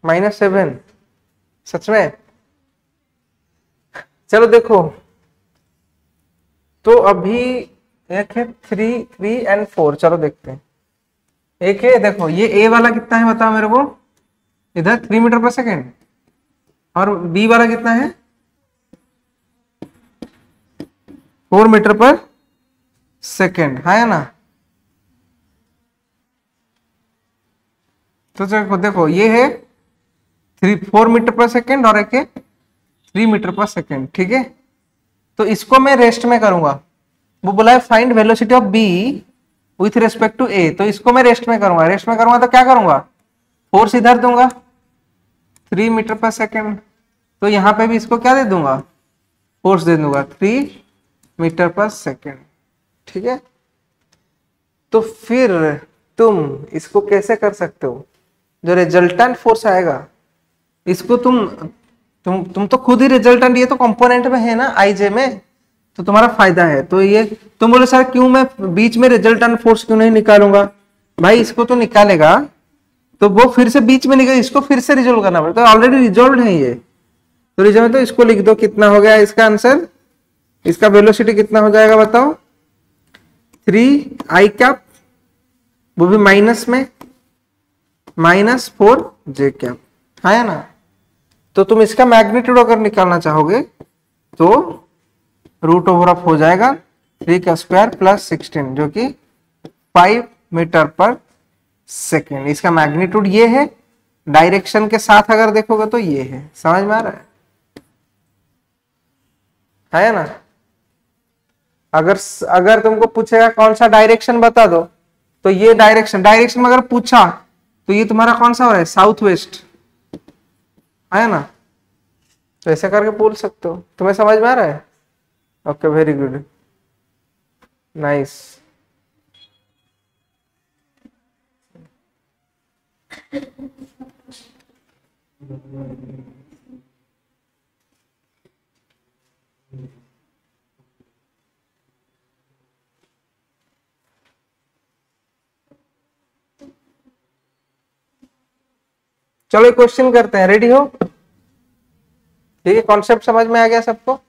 -7 सच में? चलो देखो, तो अभी एक है 3, 3 और 4, चलो देखते हैं। एक है, देखो ये ए वाला कितना है बताओ मेरे को, इधर 3 मीटर पर सेकेंड, और बी वाला कितना है 4 मीटर पर सेकेंड, है ना? तो देखो ये है 4 मीटर पर सेकेंड और एक है 3 मीटर पर सेकेंड, ठीक है। तो इसको मैं रेस्ट में करूंगा, वो बोला है find velocity of B with respect to A, तो इसको मैं रेस्ट में करूंगा। रेस्ट में करूंगा तो क्या करूंगा, फोर्स इधर दूंगा 3 मीटर पर सेकेंड, तो यहां पे भी इसको क्या दे दूंगा, फोर्स दे दूंगा 3 मीटर पर सेकेंड, ठीक है। तो फिर तुम इसको कैसे कर सकते हो, जो रिजल्टेंट फोर्स आएगा इसको तुम तो खुद ही रिजल्टेंट, ये तो कंपोनेंट में है ना आईजे में, तो तुम्हारा फायदा है। तो ये तुम बोले सर क्यों मैं बीच में रिजल्टेंट फोर्स क्यों नहीं निकालूंगा, भाई इसको तो निकालेगा तो वो फिर से बीच में निकल, इसको फिर से रिजोल्व करना पड़ेगा, तो ऑलरेडी रिजोल्व है ये, तो रिजोल्व, तो इसको लिख दो। कितना हो गया इसका आंसर, इसका वेलोसिटी कितना हो जाएगा बताओ, 3i कैप, वो भी माइनस में, -4j कैप, है ना। तो तुम इसका मैग्नीट्यूड अगर निकालना चाहोगे तो √ऑफ हो जाएगा 3 का स्क्वायर प्लस 16, जो कि 5 मीटर/सेकेंड। इसका मैग्नीट्यूड ये है, डायरेक्शन के साथ अगर देखोगे तो ये है। समझ में आ रहा है ना। अगर तुमको पूछेगा कौन सा डायरेक्शन बता दो, तो ये डायरेक्शन में अगर पूछा तो ये तुम्हारा कौन सा हो रहा है, साउथ वेस्ट, है ना। तो ऐसे करके पूछ सकते हो। तुम्हें समझ में आ रहा है। Okay, very good, nice. चलो एक क्वेश्चन करते हैं, रेडी हो। ठीक है, कॉन्सेप्ट समझ में आ गया सबको।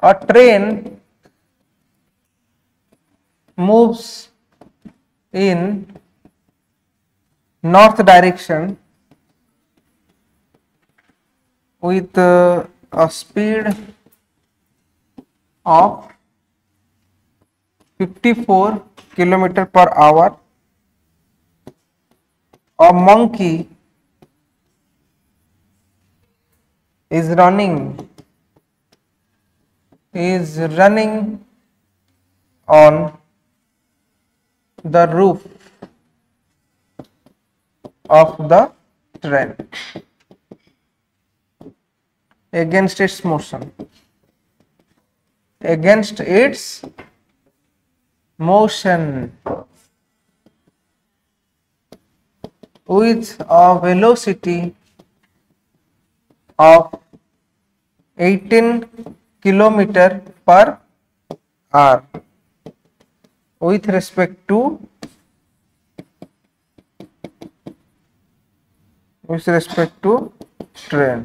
A train moves in north direction with a speed of 54 km/h. A monkey is running on the roof of the train against its motion. With a velocity of 18 km/h with respect to train.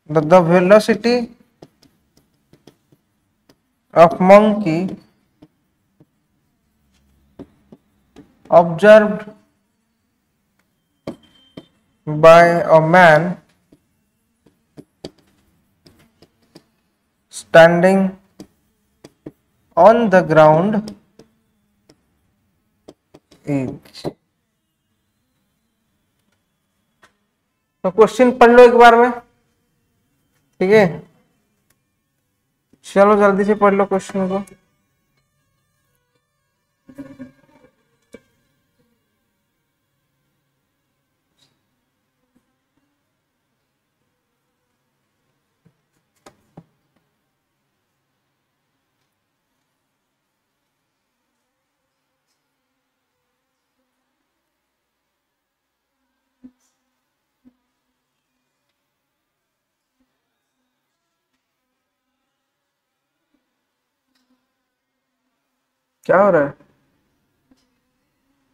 The velocity of monkey observed by a man standing on the ground is। तो question पढ़ लो एक बार में, ठीक है। चलो जल्दी से पढ़ लो क्वेश्चन को। क्या हो रहा है,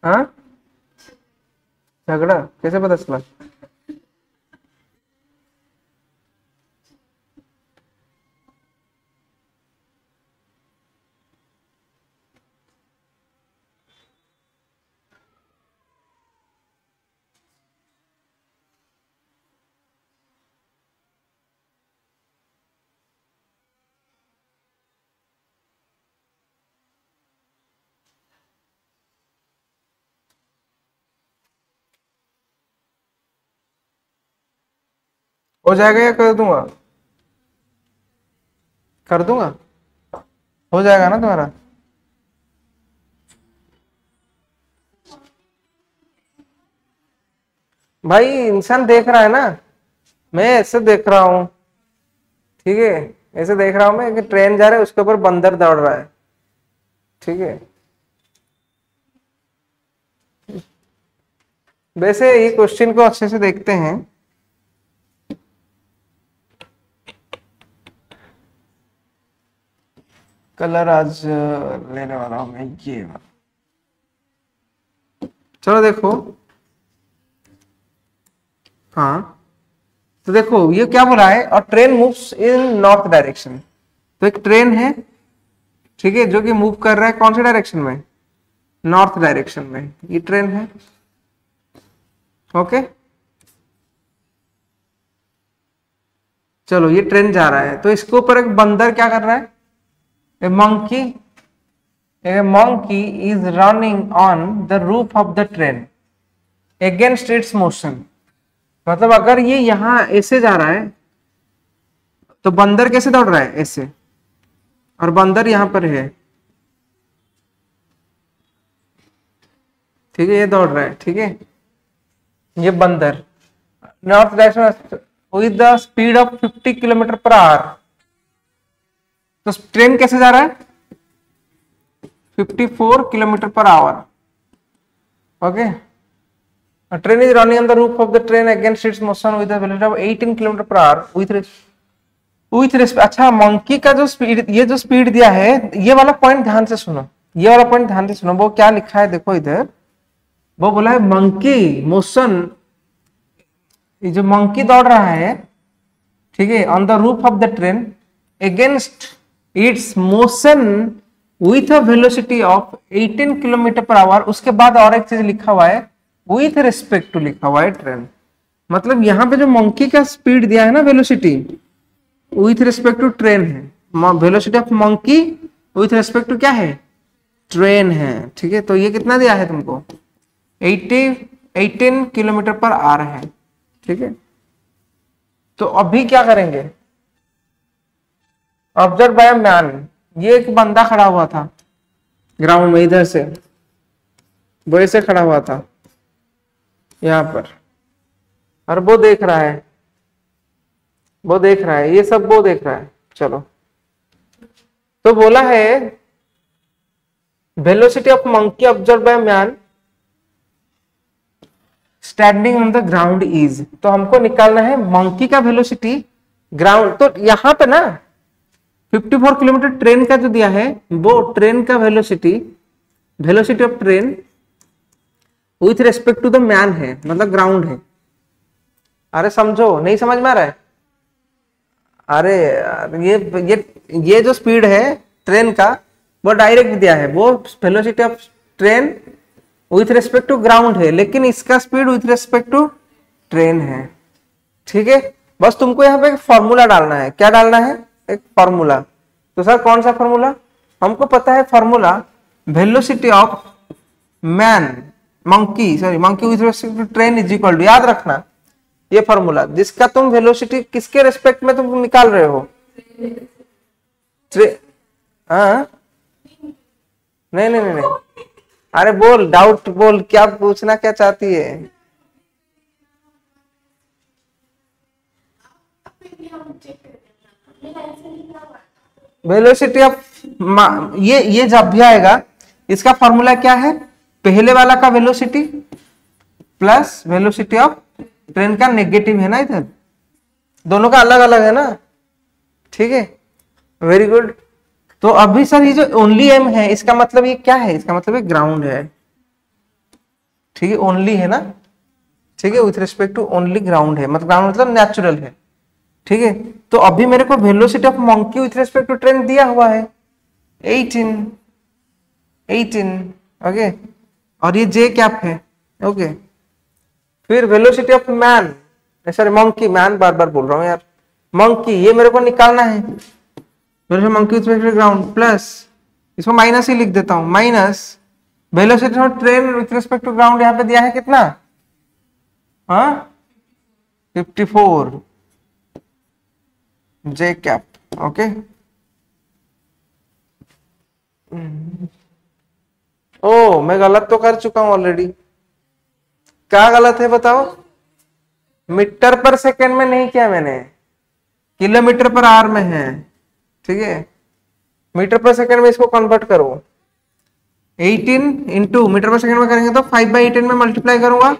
हाँ, झगड़ा कैसे पता चला। हो जाएगा या कर दूंगा, कर दूंगा, हो जाएगा ना तुम्हारा। भाई इंसान देख रहा है ना, मैं ऐसे देख रहा हूं, ठीक है, ऐसे देख रहा हूं मैं कि ट्रेन जा रहा है, उसके ऊपर बंदर दौड़ रहा है। ठीक है, वैसे ये क्वेश्चन को अच्छे से देखते हैं। कलर आज लेने वाला हूं मैं ये वाला। चलो देखो, हाँ तो देखो ये क्या बोला है, और train moves in north direction. तो एक ट्रेन है, ठीक है, जो कि मूव कर रहा है कौन से डायरेक्शन में, नॉर्थ डायरेक्शन में, ये ट्रेन है। ओके, चलो ये ट्रेन जा रहा है, तो इसके ऊपर एक बंदर क्या कर रहा है, ए monkey is running on the roof of the train against its motion। मतलब अगर ये यहां ऐसे जा रहा है तो बंदर कैसे दौड़ रहा है, ऐसे, और बंदर यहां पर है, ठीक है, ये दौड़ रहा है, ठीक है, ये बंदर north direction with the speed of 50 kilometre per hour. तो ट्रेन कैसे जा रहा है, 54 kilometre per hour. Okay, train is running on the roof of the train against it's motion with the velocity of 18 kilometre per hour with respect. अच्छा, monkey का जो speed, ये जो स्पीड दिया है, ये वाला पॉइंट ध्यान से सुनो, ये वाला पॉइंट ध्यान से सुनो। वो क्या लिखा है देखो इधर, वो बोला है मंकी मोशन, ये जो मंकी दौड़ रहा है, ठीक है, on the roof of the train against it's motion with a velocity of 18 kilometre per hour. उसके बाद और एक चीज लिखा हुआ है, विथ रेस्पेक्ट टू लिखा हुआ है ट्रेन। मतलब यहाँ पे जो मंकी का स्पीड दिया है ना, velocity with respect to train है, velocity of monkey with respect to क्या है, ट्रेन है। ठीक है, तो ये कितना दिया है तुमको, 18 किलोमीटर पर आ रहा है। ठीक है, तो अभी क्या करेंगे, ऑब्जर्व बाय मैन, ये एक बंदा खड़ा हुआ था ग्राउंड में, इधर से वो ऐसे खड़ा हुआ था यहां पर, और वो देख रहा है, वो देख रहा है, ये सब वो देख रहा है। चलो, तो बोला है velocity of monkey observe by man standing on the ground is. तो हमको निकालना है मंकी का वेलोसिटी ग्राउंड। तो यहां पे ना 54 किलोमीटर ट्रेन का जो दिया है, वो ट्रेन का velocity, velocity of train with respect to the man है, मतलब ग्राउंड है। अरे समझो, नहीं समझ में आ रहा है? अरे ये जो स्पीड है ट्रेन का, वो डायरेक्ट दिया है, वो velocity of train with respect to ground है, लेकिन इसका speed with respect to train है। ठीक है, बस तुमको यहाँ पे एक फॉर्मूला डालना है। क्या डालना है? एक फॉर्मूला। तो सर कौन सा फॉर्मूला? हमको पता है formula, velocity of monkey with respect to train is equal to, याद रखना ये फॉर्मूला, जिसका तुम वेलोसिटी किसके रेस्पेक्ट में तुम निकाल रहे हो, हाँ नहीं नहीं नहीं, अरे बोल, डाउट बोल, क्या पूछना क्या चाहती है? वेलोसिटी ऑफ ये जब भी आएगा, इसका फॉर्मूला क्या है? पहले वाला का velocity plus velocity of train का नेगेटिव है ना, इधर दोनों का अलग अलग है ना। ठीक है, वेरी गुड। तो अभी सर ये जो ओनली एम है, इसका मतलब ये क्या है? इसका मतलब ये ग्राउंड है। ठीक है, ओनली है ना, ठीक है, with respect to only ground है, मतलब ग्राउंड मतलब नेचुरल है। ठीक है, तो अभी मेरे को velocity of monkey with respect to train दिया हुआ है 18। ओके, और ये जे कैप है। ओके, फिर velocity of man, sorry monkey, man बार बार बोल रहा हूं यार, मंकी, ये मेरे को निकालना है, monkey with respect to ground plus, इसको माइनस ही लिख देता हूं, minus velocity of train with respect to ground यहां पे दिया है कितना, हाँ 54 जे कैप। ओके, ओ मैं गलत तो कर चुका हूं ऑलरेडी। क्या गलत है बताओ? मीटर पर सेकंड में नहीं किया मैंने, किलोमीटर पर आवर में है, ठीक है। मीटर पर सेकंड में इसको कन्वर्ट करो, 18 इंटू मीटर पर सेकंड में करेंगे तो 5/18 में मल्टीप्लाई करूंगा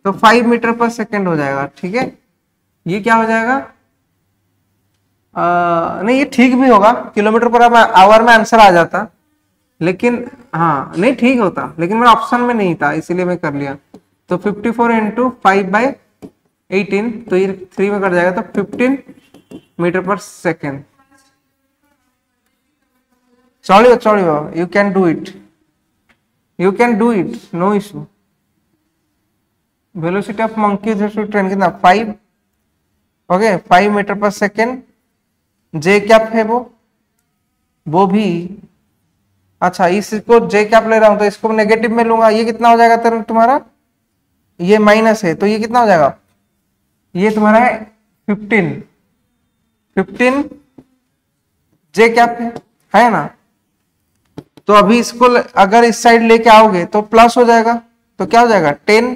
तो 5 मीटर पर सेकंड हो जाएगा, ठीक है। ये क्या हो जाएगा, नहीं ये ठीक भी होगा, किलोमीटर पर आवर में आंसर आ जाता, लेकिन हाँ नहीं ठीक होता, लेकिन मेरा ऑप्शन में नहीं था इसीलिए मैं कर लिया। तो 54 इंटू 5/18, तो ये 3 में कट जाएगा तो 15 मीटर पर सेकेंड। चलिए you can do it, you can do it, no issue. Velocity of monkey train कितना 5, okay 5 metre per second. J cap है वो भी, अच्छा इसको जे कैप ले रहा हूं तो इसको नेगेटिव में लूंगा, ये कितना हो जाएगा तुम्हारा, ये माइनस है तो ये कितना हो जाएगा, ये तुम्हारा है 15 जे कैप है ना। तो अभी इसको अगर इस साइड लेके आओगे तो प्लस हो जाएगा, तो क्या हो जाएगा 10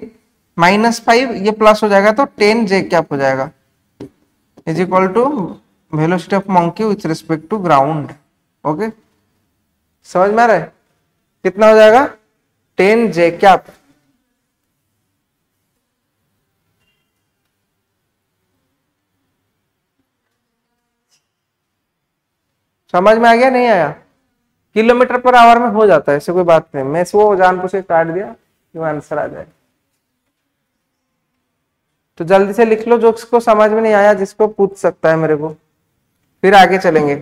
-5, ये प्लस हो जाएगा तो 10 जे कैप हो जाएगा, is equal to velocity of monkey with respect to ground. Okay समझ में आ रहा है, कितना हो जाएगा 10 जे कैप। समझ में आ गया नहीं आया, किलोमीटर पर आवर में हो जाता है, ऐसे कोई बात नहीं, मैं इसको जानबूझ के काट दिया कि आंसर आ जाए। तो जल्दी से लिख लो जो इसको समझ में नहीं आया, जिसको पूछ सकता है मेरे को, फिर आगे चलेंगे।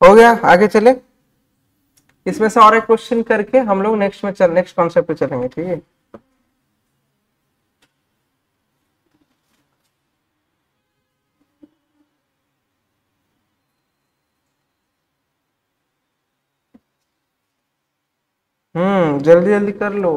हो गया, आगे चले। इसमें से और एक क्वेश्चन करके हम लोग नेक्स्ट कॉन्सेप्ट पे चलेंगे, ठीक है। जल्दी जल्दी कर लो।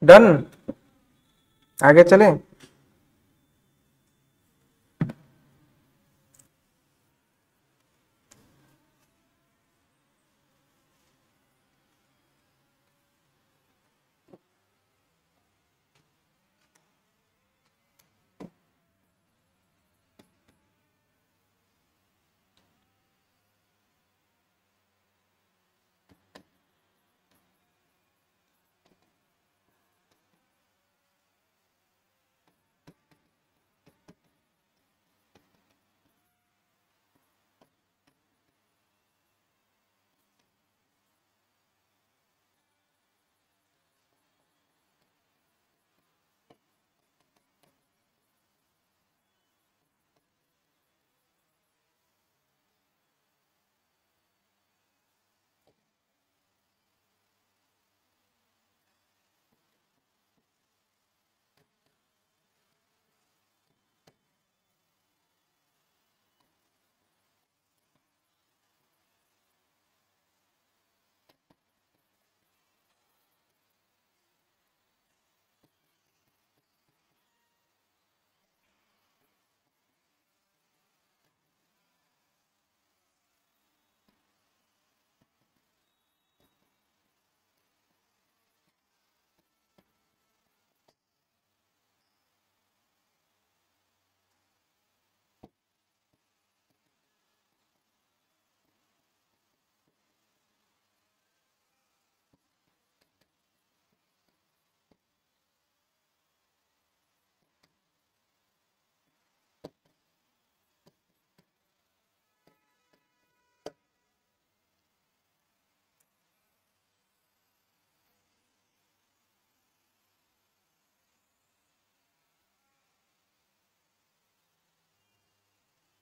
डन, आगे चलें।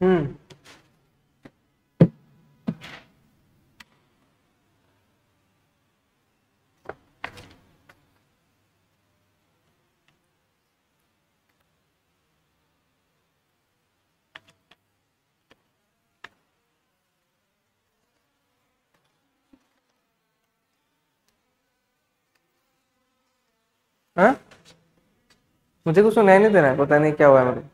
हम्म, हाँ मुझे कुछ सुनाई नहीं दे रहा है, पता नहीं क्या हुआ है मेरे।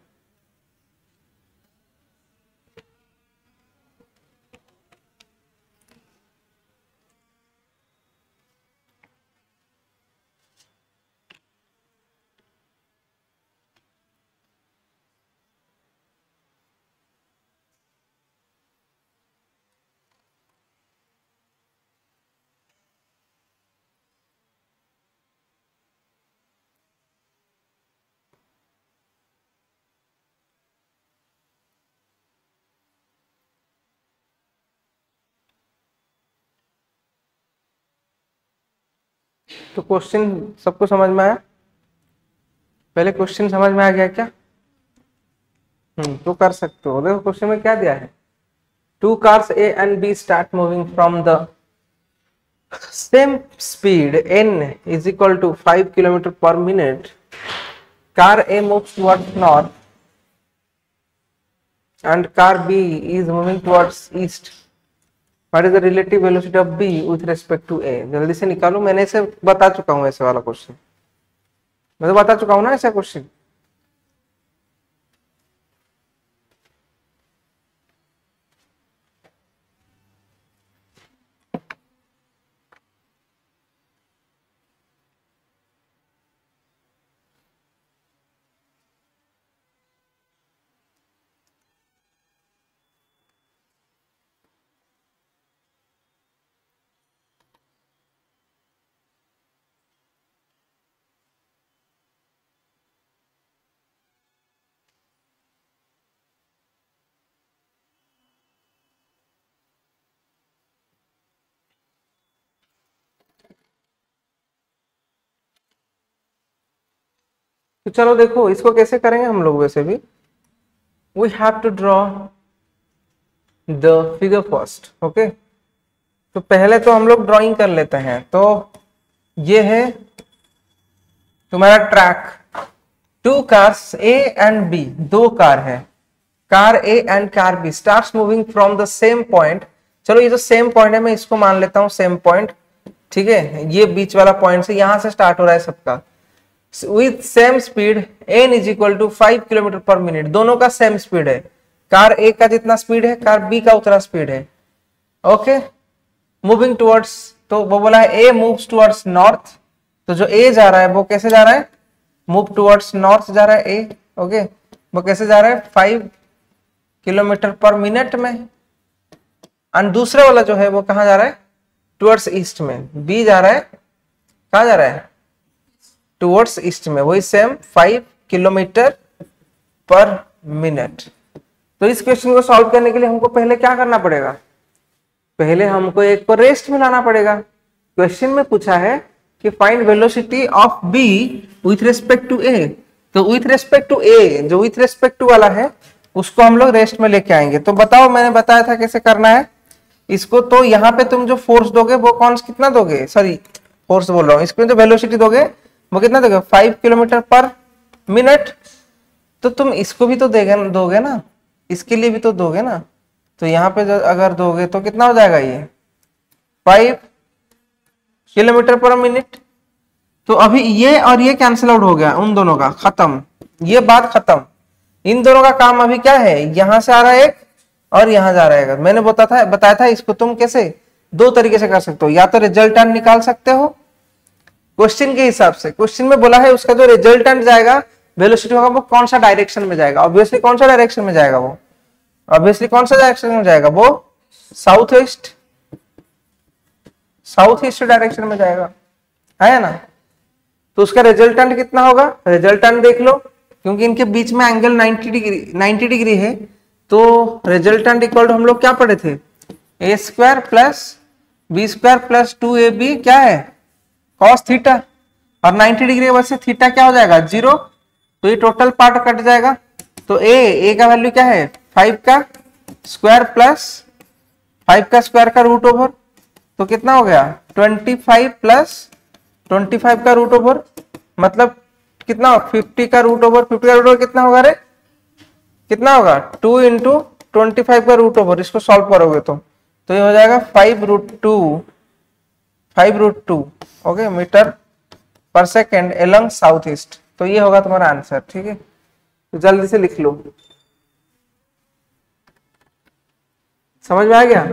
तो क्वेश्चन सबको समझ में आया? पहले क्वेश्चन समझ में आ गया क्या? तो कर सकते हो। देखो क्वेश्चन में क्या दिया है, two cars A and B start moving from the same speed n is equal to 5 kilometre per minute. Car A moves towards north and car B is moving towards east. What is the relative velocity of B with respect to A? जल्दी से निकालो, मैंने इसे बता चुका हूँ ऐसे वाला क्वेश्चन, मैं तो बता चुका हूँ ना ऐसा क्वेश्चन। तो चलो देखो इसको कैसे करेंगे हम लोग। वैसे भी we have to draw the figure first, okay. तो पहले तो हम लोग ड्राइंग कर लेते हैं। तो ये है तुम्हारा track, two cars A and B, दो कार है, car A and car B starts moving from the same point. चलो ये जो सेम पॉइंट है मैं इसको मान लेता हूं सेम पॉइंट, ठीक है। ये बीच वाला पॉइंट से यहां से स्टार्ट हो रहा है सबका, with same speed n is equal to 5 kilometre per minute. दोनों का सेम स्पीड है, कार ए का जितना स्पीड है कार बी का उतना स्पीड है, ओके। मूविंग टुवर्ड्स, तो वो बोला है ए मूव्स टुवर्ड्स नॉर्थ, तो जो ए जा रहा है वो कैसे जा रहा है, मूव टुवर्ड्स नॉर्थ जा रहा है ए, ओके। वो कैसे जा रहा है 5 किलोमीटर पर मिनट में। एंड दूसरा वाला जो है वो कहां जा रहा है, टुवर्ड्स ईस्ट में। बी जा रहा है, कहां जा रहा है, टुवर्ड्स ईस्ट में, वही सेम 5 किलोमीटर पर मिनट। तो इस क्वेश्चन को सॉल्व करने के लिए हमको पहले क्या करना पड़ेगा, पहले हमको एक को रेस्ट में लाना पड़ेगा। क्वेश्चन में पूछा है कि find velocity of B with respect to A, तो विथ रेस्पेक्ट टू ए, जो विथ रेस्पेक्ट टू वाला है उसको हम लोग रेस्ट में लेके आएंगे। तो बताओ, मैंने बताया था कैसे करना है इसको। तो यहाँ पे तुम जो फोर्स दोगे वो कौन कितना दोगे, सॉरी फोर्स बोल रहा हूँ, इसमें जो वेलोसिटी दोगे वो कितना दोगे 5 किलोमीटर पर मिनट। तो तुम इसको भी तो दोगे ना, इसके लिए भी तो दोगे ना। तो यहाँ पे अगर दोगे तो कितना हो जाएगा, ये 5 किलोमीटर पर मिनट। तो अभी ये और ये कैंसिल आउट हो गया, उन दोनों का खत्म, ये बात खत्म। इन दोनों का काम अभी क्या है, यहां से आ रहा है एक और यहां जा रहा है। मैंने बताया था इसको तुम कैसे दो तरीके से कर सकते हो, या तो रिजल्टेंट निकाल सकते हो क्वेश्चन के हिसाब से। क्वेश्चन में बोला है उसका जो रिजल्टेंट जाएगा वेलोसिटी होगा वो कौन सा डायरेक्शन में जाएगा, ऑब्वियसली कौन सा डायरेक्शन में जाएगा, वो ऑब्वियसली कौन सा डायरेक्शन में जाएगा, वो साउथ ईस्ट डायरेक्शन में जाएगा, है ना। तो उसका रिजल्टेंट कितना होगा, रिजल्टेंट देख लो, क्योंकि इनके बीच में एंगल 90 डिग्री है। तो रिजल्टेंट इक्वल टू हम लोग क्या पढ़े थे, A square plus B square plus 2ab क्या है कॉस थीटा, और 90 डिग्री की वजह से थीटा क्या हो जाएगा 0, तो ये टोटल पार्ट कट जाएगा। तो ए का वैल्यू क्या है 5 का स्क्वायर प्लस 5 का स्क्वायर का रूट ओवर, तो कितना हो गया 25 प्लस 25 का रूट ओवर, मतलब कितना 50 का रूट ओवर, 50 का रूट ओवर कितना होगा रे, कितना होगा 2 इंटू 25 का रूट ओवर, इसको सॉल्व करोगे तो ये हो जाएगा 5√2 okay metre per second along south east. तो ये होगा तुम्हारा आंसर। ठीक है, तो जल्दी से लिख लो। समझ में आ गया?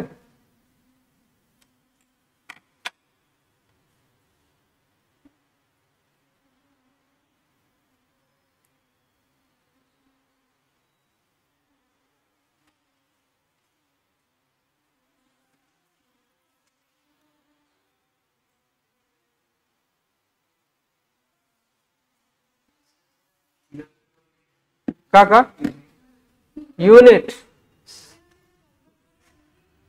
का यूनिट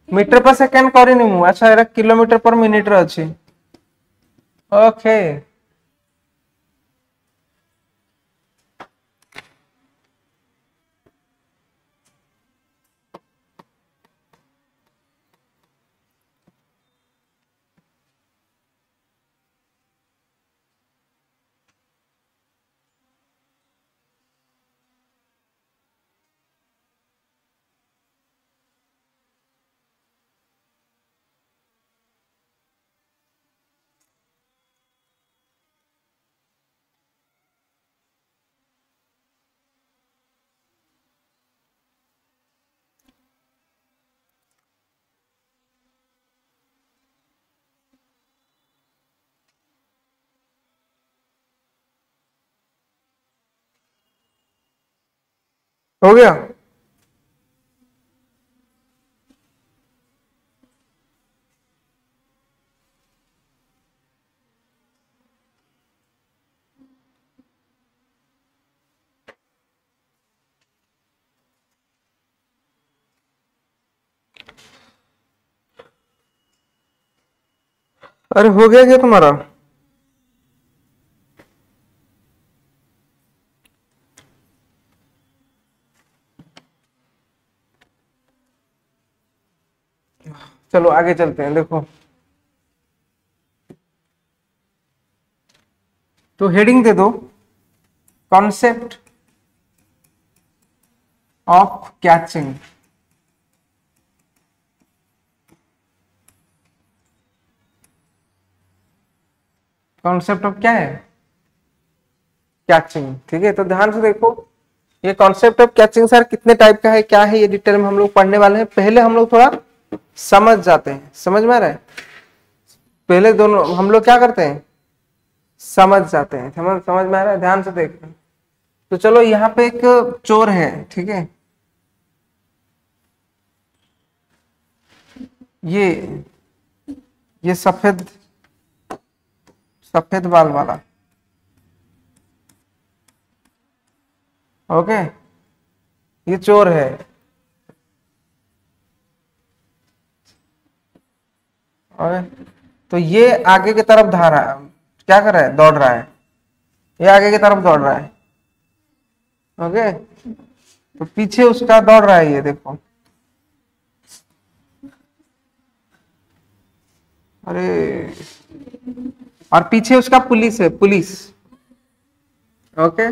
मीटर पर सेकेंड करिनी मु, अच्छा एरा किलोमीटर पर मिनिट रे अछि। ओके हो गया। अरे हो गया क्या तुम्हारा? चलो आगे चलते हैं। देखो तो हेडिंग दे दो, concept of catching. Concept of क्या है? कैचिंग। ठीक है, तो ध्यान से देखो, ये कॉन्सेप्ट ऑफ कैचिंग सर कितने टाइप का है, क्या है, ये डिटेल में हम लोग पढ़ने वाले हैं। पहले हम लोग थोड़ा समझ जाते हैं, समझ में आ रहा है? पहले दोनों हम लोग क्या करते हैं, समझ जाते हैं। समझ में आ रहा है? ध्यान से देखते हैं। तो चलो यहाँ पे एक चोर है, ठीक है, ये सफेद बाल वाला, ओके, ये चोर है। ओके, तो ये आगे की तरफ धारा क्या कर रहा है, दौड़ रहा है, ये आगे की तरफ दौड़ रहा है। ओके, तो पीछे उसका दौड़ रहा है, ये देखो, अरे, और पीछे उसका पुलिस है, पुलिस। ओके,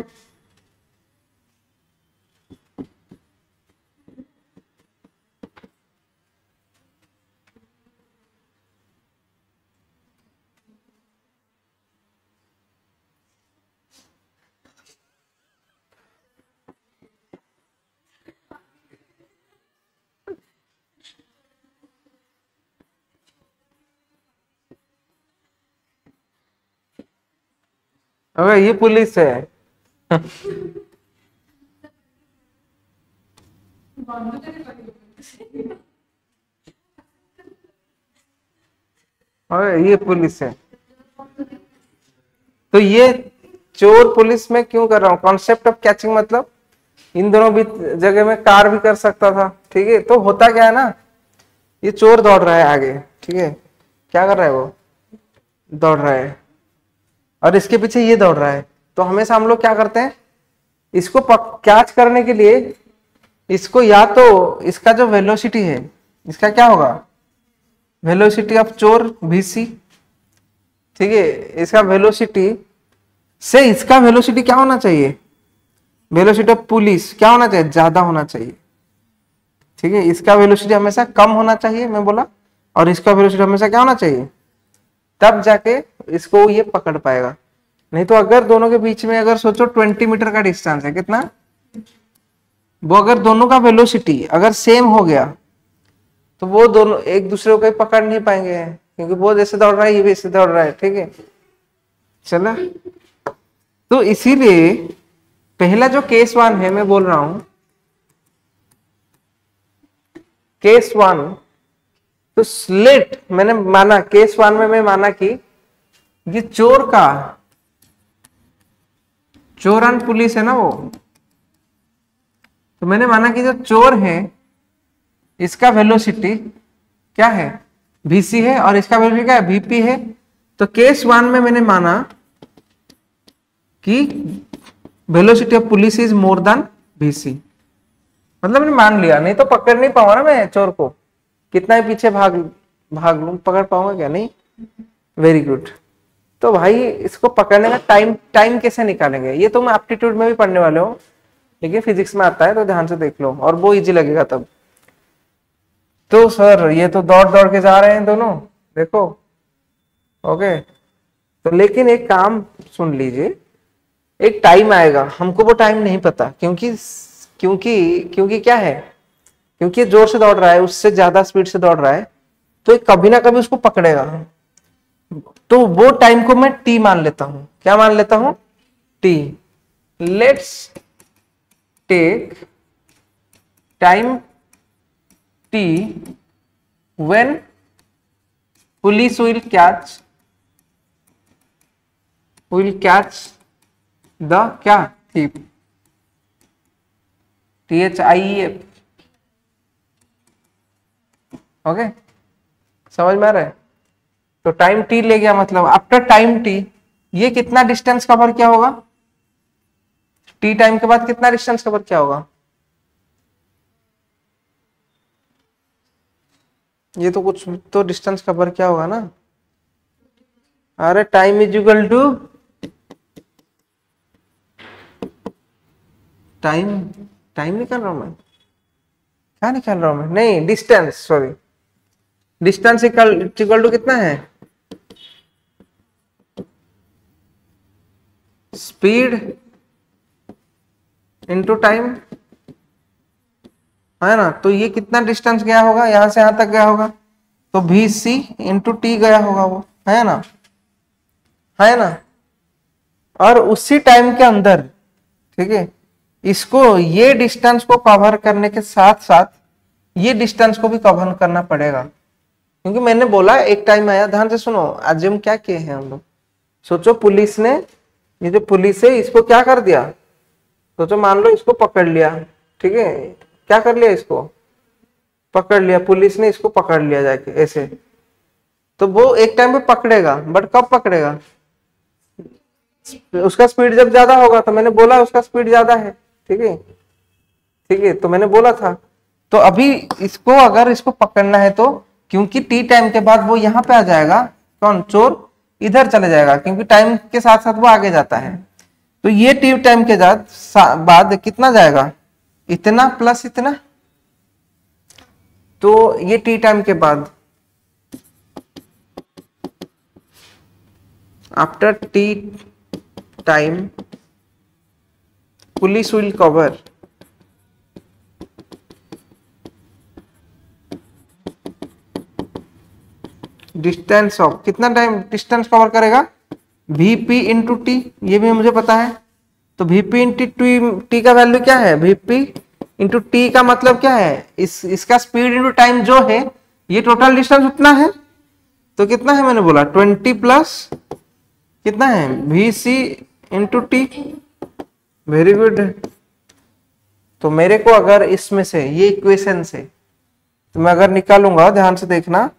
ओके, ये पुलिस है। ओके, ये पुलिस है। तो ये चोर पुलिस में क्यों कर रहा हूँ, कॉन्सेप्ट ऑफ कैचिंग मतलब इन दोनों भी जगह में कार भी कर सकता था। ठीक है, तो होता क्या है ना, ये चोर दौड़ रहा है आगे, ठीक है, क्या कर रहा है, वो दौड़ रहा है और इसके पीछे ये दौड़ रहा है। तो हमेशा हम लोग क्या करते हैं, इसको कैच करने के लिए इसको या तो इसका जो वेलोसिटी है इसका क्या होगा, वेलोसिटी ऑफ चोर VC, ठीक है, इसका वेलोसिटी से इसका वेलोसिटी क्या होना चाहिए, वेलोसिटी ऑफ पुलिस क्या होना चाहिए, ज्यादा होना चाहिए, ठीक है। इसका वेलोसिटी हमेशा कम होना चाहिए मैं बोला, और इसका वेलोसिटी हमेशा क्या होना चाहिए, तब जाके इसको ये पकड़ पाएगा। नहीं तो अगर दोनों के बीच में अगर सोचो 20 मीटर का डिस्टेंस है, कितना, वो अगर दोनों का वेलोसिटी अगर सेम हो गया तो वो दोनों एक दूसरे को पकड़ नहीं पाएंगे, क्योंकि वो जैसे दौड़ रहा है ये भी ऐसे दौड़ रहा है, ठीक है। चला, तो इसीलिए पहला जो केस 1 है मैं बोल रहा हूं, केस 1, तो स्लेट मैंने माना, केस 1 में मैं माना कि ये चोर का, चोरान पुलिस है ना वो, तो मैंने माना कि जो चोर है इसका वेलोसिटी क्या है, VC है, और इसका वेलोसिटी क्या है, VP है। तो केस 1 में मैंने माना कि velocity of police is more than VC, मतलब मैंने मान लिया, नहीं तो पकड़ नहीं पाऊंगा ना मैं चोर को, कितना ही पीछे भाग लूं पकड़ पाऊंगा क्या, नहीं। Very good. तो भाई इसको पकड़ने का टाइम कैसे निकालेंगे, ये तो मैं एप्टीट्यूड में भी पढ़ने वाले हो, लेकिन फिजिक्स में आता है तो ध्यान से देख लो, और वो इजी लगेगा तब। तो सर ये तो दौड़ दौड़ के जा रहे हैं दोनों, देखो, ओके। तो लेकिन एक काम सुन लीजिए, एक टाइम आएगा, हमको वो टाइम नहीं पता, क्योंकि क्या है, क्योंकि ये जोर से दौड़ रहा है, उससे ज्यादा स्पीड से दौड़ रहा है, तो कभी ना कभी उसको पकड़ेगा। तो वो टाइम को मैं T मान लेता हूं, क्या मान लेता हूं, T। Let's take time T when police will catch the क्या thief, THIEF, ओके, समझ में आ रहा है। तो टाइम T ले गया, मतलब आफ्टर टाइम T ये कितना डिस्टेंस कवर किया होगा, T टाइम के बाद कितना डिस्टेंस कवर किया होगा, ये तो कुछ तो डिस्टेंस कवर किया होगा ना। अरे time is equal to time निकाल रहा हूं मैं, क्या निकाल रहा हूं मैं, नहीं distance, sorry, distance equal to कितना है, स्पीड इनटू टाइम, है ना। तो ये कितना डिस्टेंस गया होगा, यहां से यहां तक गया होगा, तो VC इंटू T गया होगा वो, है ना, है ना। और उसी टाइम के अंदर, ठीक है, इसको ये डिस्टेंस को कवर करने के साथ साथ ये डिस्टेंस को भी कवर करना पड़ेगा, क्योंकि मैंने बोला एक टाइम आया, ध्यान से सुनो, आज हम क्या किए हैं हम लोग, सोचो पुलिस ने, ये जो पुलिस है इसको क्या कर दिया, सोचो मान लो इसको पकड़ लिया, ठीक है, क्या कर लिया, इसको पकड़ लिया, पुलिस ने इसको पकड़ लिया जाके ऐसे, तो वो एक टाइम पे पकड़ेगा, बट कब पकड़ेगा, उसका स्पीड जब ज्यादा होगा, तो मैंने बोला उसका स्पीड ज्यादा है, ठीक है, ठीक है, तो मैंने बोला था। तो अभी इसको अगर इसको पकड़ना है तो, क्योंकि T टाइम के बाद वो यहाँ पे आ जाएगा, कौन, चोर इधर चले जाएगा, क्योंकि टाइम के साथ साथ वो आगे जाता है, तो ये T टाइम के बाद कितना जाएगा, इतना प्लस इतना, तो ये T टाइम के बाद, after T time police will cover distance of, कितना टाइम डिस्टेंस कवर करेगा, VP इंटू T, ये भी मुझे पता है। तो VP इंटू T का वैल्यू क्या है, VP इंटू T का मतलब क्या है, इसका स्पीड इंटू टाइम जो है, ये टोटल डिस्टेंस उतना है, तो कितना है मैंने बोला 20 प्लस कितना है VC into T, very good. तो मेरे को अगर इसमें से ये इक्वेशन से तो मैं अगर निकालूंगा, ध्यान से देखना,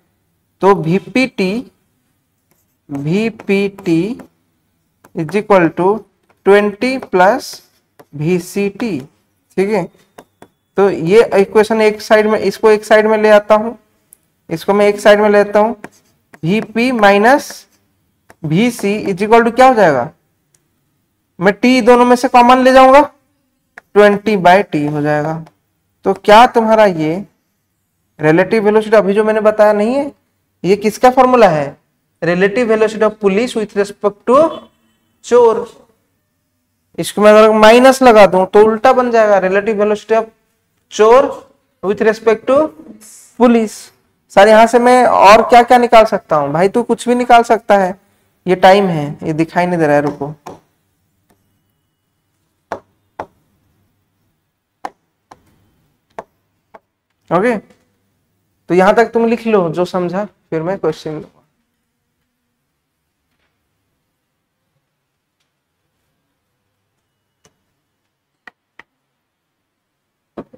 तो VPT is equal to 20 plus VCT, ठीक है, तो ये इक्वेशन एक साइड में, इसको एक साइड में ले आता हूं, इसको मैं एक साइड में लेता हूं, Vp minus Vc is equal to क्या हो जाएगा, मैं t दोनों में से कॉमन ले जाऊंगा, 20/t हो जाएगा। तो क्या तुम्हारा ये रिलेटिव वेलोसिटी अभी जो मैंने बताया नहीं है, ये किसका फॉर्मूला है, relative velocity of police with respect to चोर। इसको मैं अगर माइनस लगा दूं तो उल्टा बन जाएगा, रिलेटिव वेलोसिटी ऑफ चोर with respect to police. Sir यहां से मैं और क्या क्या निकाल सकता हूं, भाई तू कुछ भी निकाल सकता है, ये टाइम है, ये दिखाई नहीं दे रहा है, रुको। ओके, तो यहां तक तुम लिख लो जो समझा, फिर मैं क्वेश्चन लूंगा।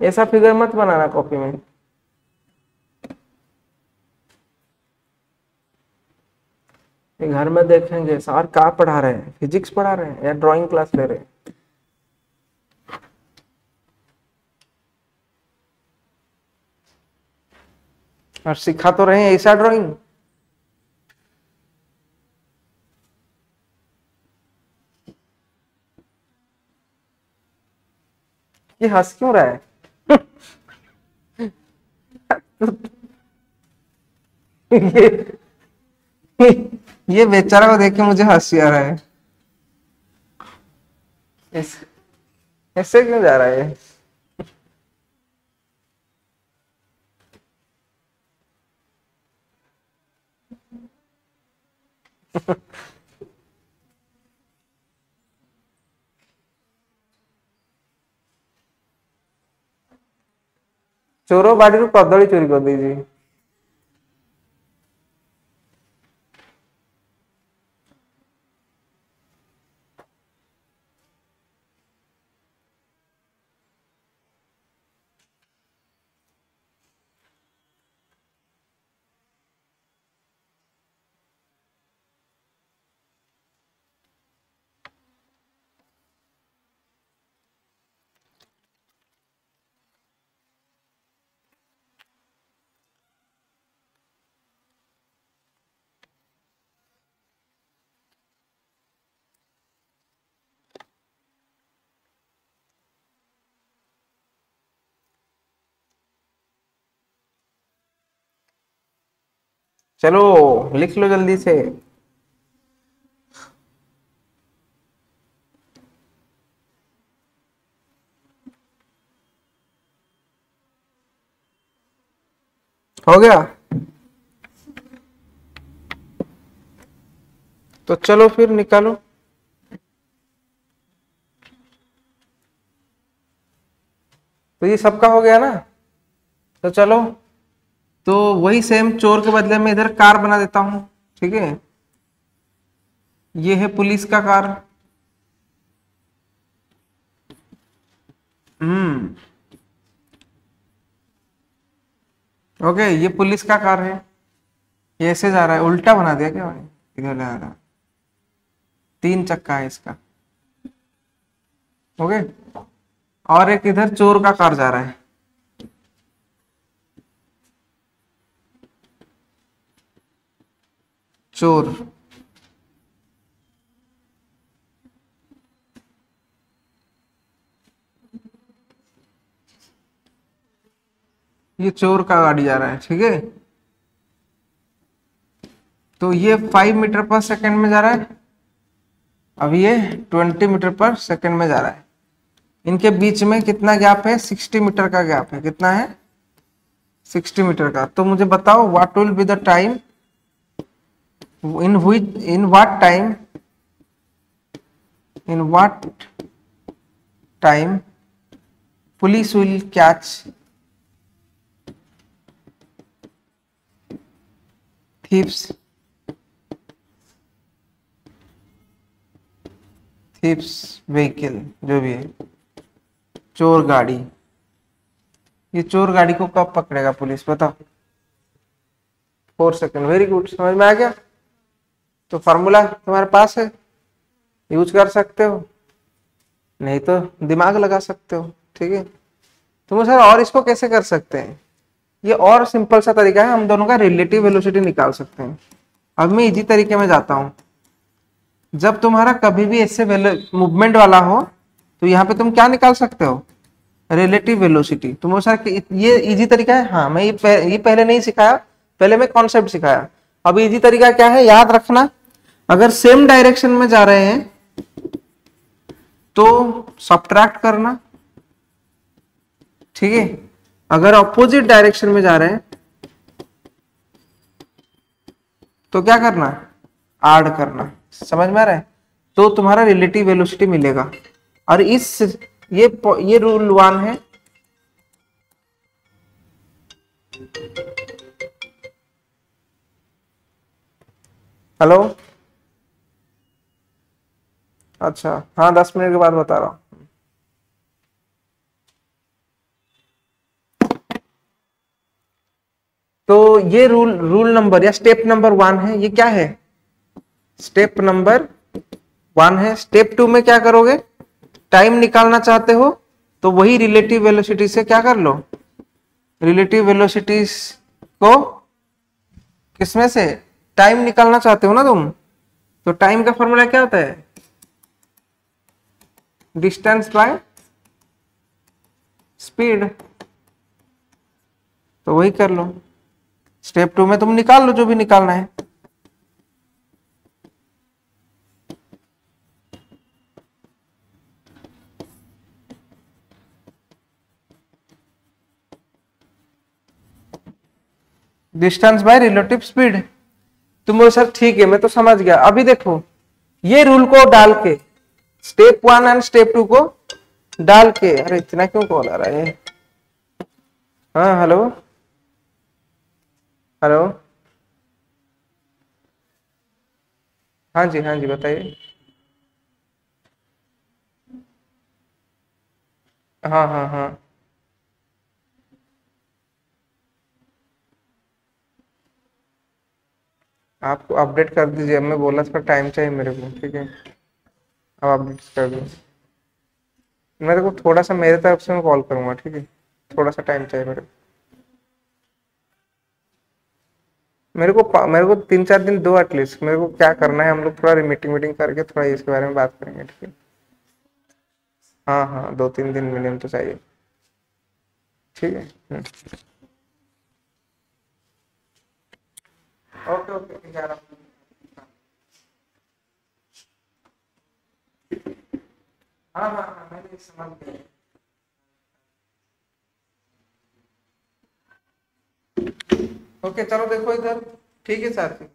ऐसा फिगर मत बनाना कॉपी में। घर में देखेंगे सर क्या पढ़ा रहे हैं, फिजिक्स पढ़ा रहे हैं या ड्राइंग क्लास ले रहे हैं। और सिखा तो रहे हैं ऐसा ड्राइंग। ये हंस क्यों रहा है? ये बेचारा को देख के मुझे हंसी आ रहा है। ऐसे क्यों जा रहा है? चोरों बाड़ी कदली चोरी कर दीजिए। चलो लिख लो जल्दी से। हो गया? तो चलो फिर निकालो। तो ये सबका हो गया ना, तो चलो, तो वही सेम चोर के बदले में इधर कार बना देता हूं, ठीक है। ये है पुलिस का कार। ओके, ये पुलिस का कार है, ये ऐसे जा रहा है, उल्टा बना दिया क्या भाई, इधर ले आ रहा है, 3 चक्का है इसका। ओके, और एक इधर चोर का कार जा रहा है, चोर। ये चोर का गाड़ी जा रहा है, ठीक है। तो ये 5 मीटर पर सेकंड में जा रहा है, अब ये 20 मीटर पर सेकंड में जा रहा है। इनके बीच में कितना गैप है, 60 मीटर का गैप है। कितना है? 60 मीटर का। तो मुझे बताओ what will be the time in what time police will catch thieves vehicle, जो भी है, चोर गाड़ी। ये चोर गाड़ी को कब पकड़ेगा पुलिस, बताओ। 4 सेकंड। वेरी गुड, समझ में आ गया। तो फार्मूला तुम्हारे पास है, यूज कर सकते हो, नहीं तो दिमाग लगा सकते हो, ठीक है। तुम सर और इसको कैसे कर सकते हैं? ये और सिंपल सा तरीका है, हम दोनों का रिलेटिव वेलोसिटी निकाल सकते हैं। अब मैं इजी तरीके में जाता हूं। जब तुम्हारा कभी भी ऐसे मूवमेंट वाला हो तो यहाँ पे तुम क्या निकाल सकते हो? Relative velocity. तुम सर ये इजी तरीका है। हाँ, मैं ये पहले नहीं सिखाया, पहले मैं कॉन्सेप्ट सिखाया। अब इजी तरीका क्या है, याद रखना। अगर सेम डायरेक्शन में जा रहे हैं तो सब्ट्रैक्ट करना, ठीक है। अगर ऑपोजिट डायरेक्शन में जा रहे हैं तो क्या करना? ऐड करना। समझ में आ रहा है? तो तुम्हारा रिलेटिव वेलोसिटी मिलेगा। और ये रूल 1 है। हेलो, अच्छा हाँ, 10 मिनट के बाद बता रहा हूं। तो ये रूल नंबर या स्टेप नंबर 1 है। ये क्या है? स्टेप नंबर 1 है। स्टेप 2 में क्या करोगे? टाइम निकालना चाहते हो तो वही रिलेटिव वेलोसिटी से क्या कर लो? रिलेटिव वेलोसिटी को किसमें से? टाइम निकालना चाहते हो ना तुम, तो टाइम का फॉर्मूला क्या होता है? Distance by speed. तो वही कर लो। स्टेप 2 में तुम निकाल लो जो भी निकालना है। Distance by relative speed. तुम बोलो सर ठीक है, मैं तो समझ गया। अभी देखो, ये रूल को डाल के स्टेप 1 एंड स्टेप 2 को डाल के, अरे इतना क्यों कॉल आ रहा है? हाँ हेलो, हेलो, हाँ जी बताइए। हाँ। आपको अपडेट कर दीजिए। अब मैं बोला था टाइम चाहिए मेरे को, ठीक है। अब अपडेट कर दो। मेरे को थोड़ा सा, मेरे तरफ से मैं कॉल करूंगा, ठीक है। थोड़ा सा टाइम चाहिए मेरे को। मेरे को 3-4 दिन दो एटलीस्ट। मेरे को क्या करना है, हम लोग थोड़ा मीटिंग करके थोड़ा इसके बारे में बात करेंगे, ठीक है। हाँ 2-3 दिन मिनिमम तो चाहिए, ठीक है। ओके जा रहा हूँ। हाँ मैंने समझ गया। ओके चलो देखो इधर, ठीक है साथी।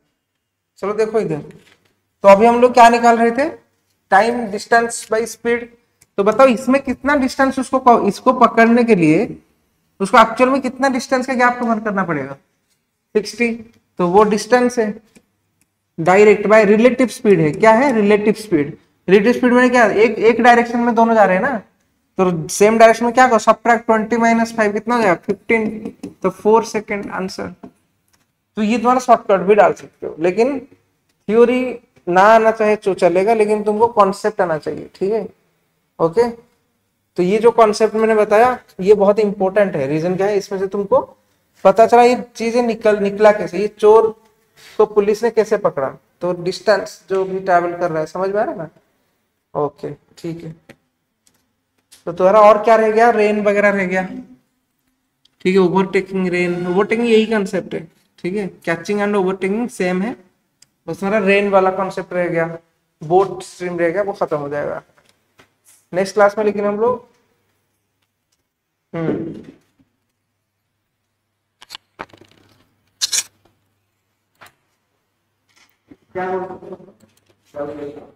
चलो देखो इधर। तो अभी हम लोग क्या निकाल रहे थे? Time distance by speed. तो बताओ इसमें कितना डिस्टेंस इसको पकड़ने के लिए उसको एक्चुअल में कितना डिस्टेंस का गैप कवर करना पड़ेगा? 60। तो वो डिस्टेंस है। डायरेक्ट बाय रिलेटिव स्पीड है। क्या है? Relative speed. रिलेटिव स्पीड में क्या, एक डायरेक्शन में दोनों जा रहे हैं ना, तो सेम डायरेक्शन में क्या करो? सब्ट्रैक्ट 20 - 5 कितना हो जाएगा? 15। तो 4 सेकेंड आंसर। तो ये तुम्हारा शॉर्टकट भी डाल सकते हो, लेकिन थ्योरी ना आना चाहे तो चलेगा, लेकिन तुमको कॉन्सेप्ट आना चाहिए, ठीक है। ओके, तो ये जो कॉन्सेप्ट मैंने बताया ये बहुत इंपॉर्टेंट है। रीजन क्या है? इसमें से तुमको पता चला ये चीजें निकला कैसे, ये चोर को पुलिस ने कैसे पकड़ा, तो डिस्टेंस जो भी ट्रैवल कर रहा है, समझ में आ रहा है ना? ओके ठीक है। तो तुम्हारा और क्या रह गया? रेन वगैरह रह गया, ठीक है। ओवरटेकिंग, रेन, ओवरटेकिंग यही कंसेप्ट है, ठीक है। कैचिंग एंड ओवरटेकिंग सेम है, बस तुम्हारा रेन वाला कॉन्सेप्ट रह गया, बोट स्ट्रीम रह गया, वो खत्म हो जाएगा नेक्स्ट क्लास में। लेकिन हम लोग क्या बोलते हैं?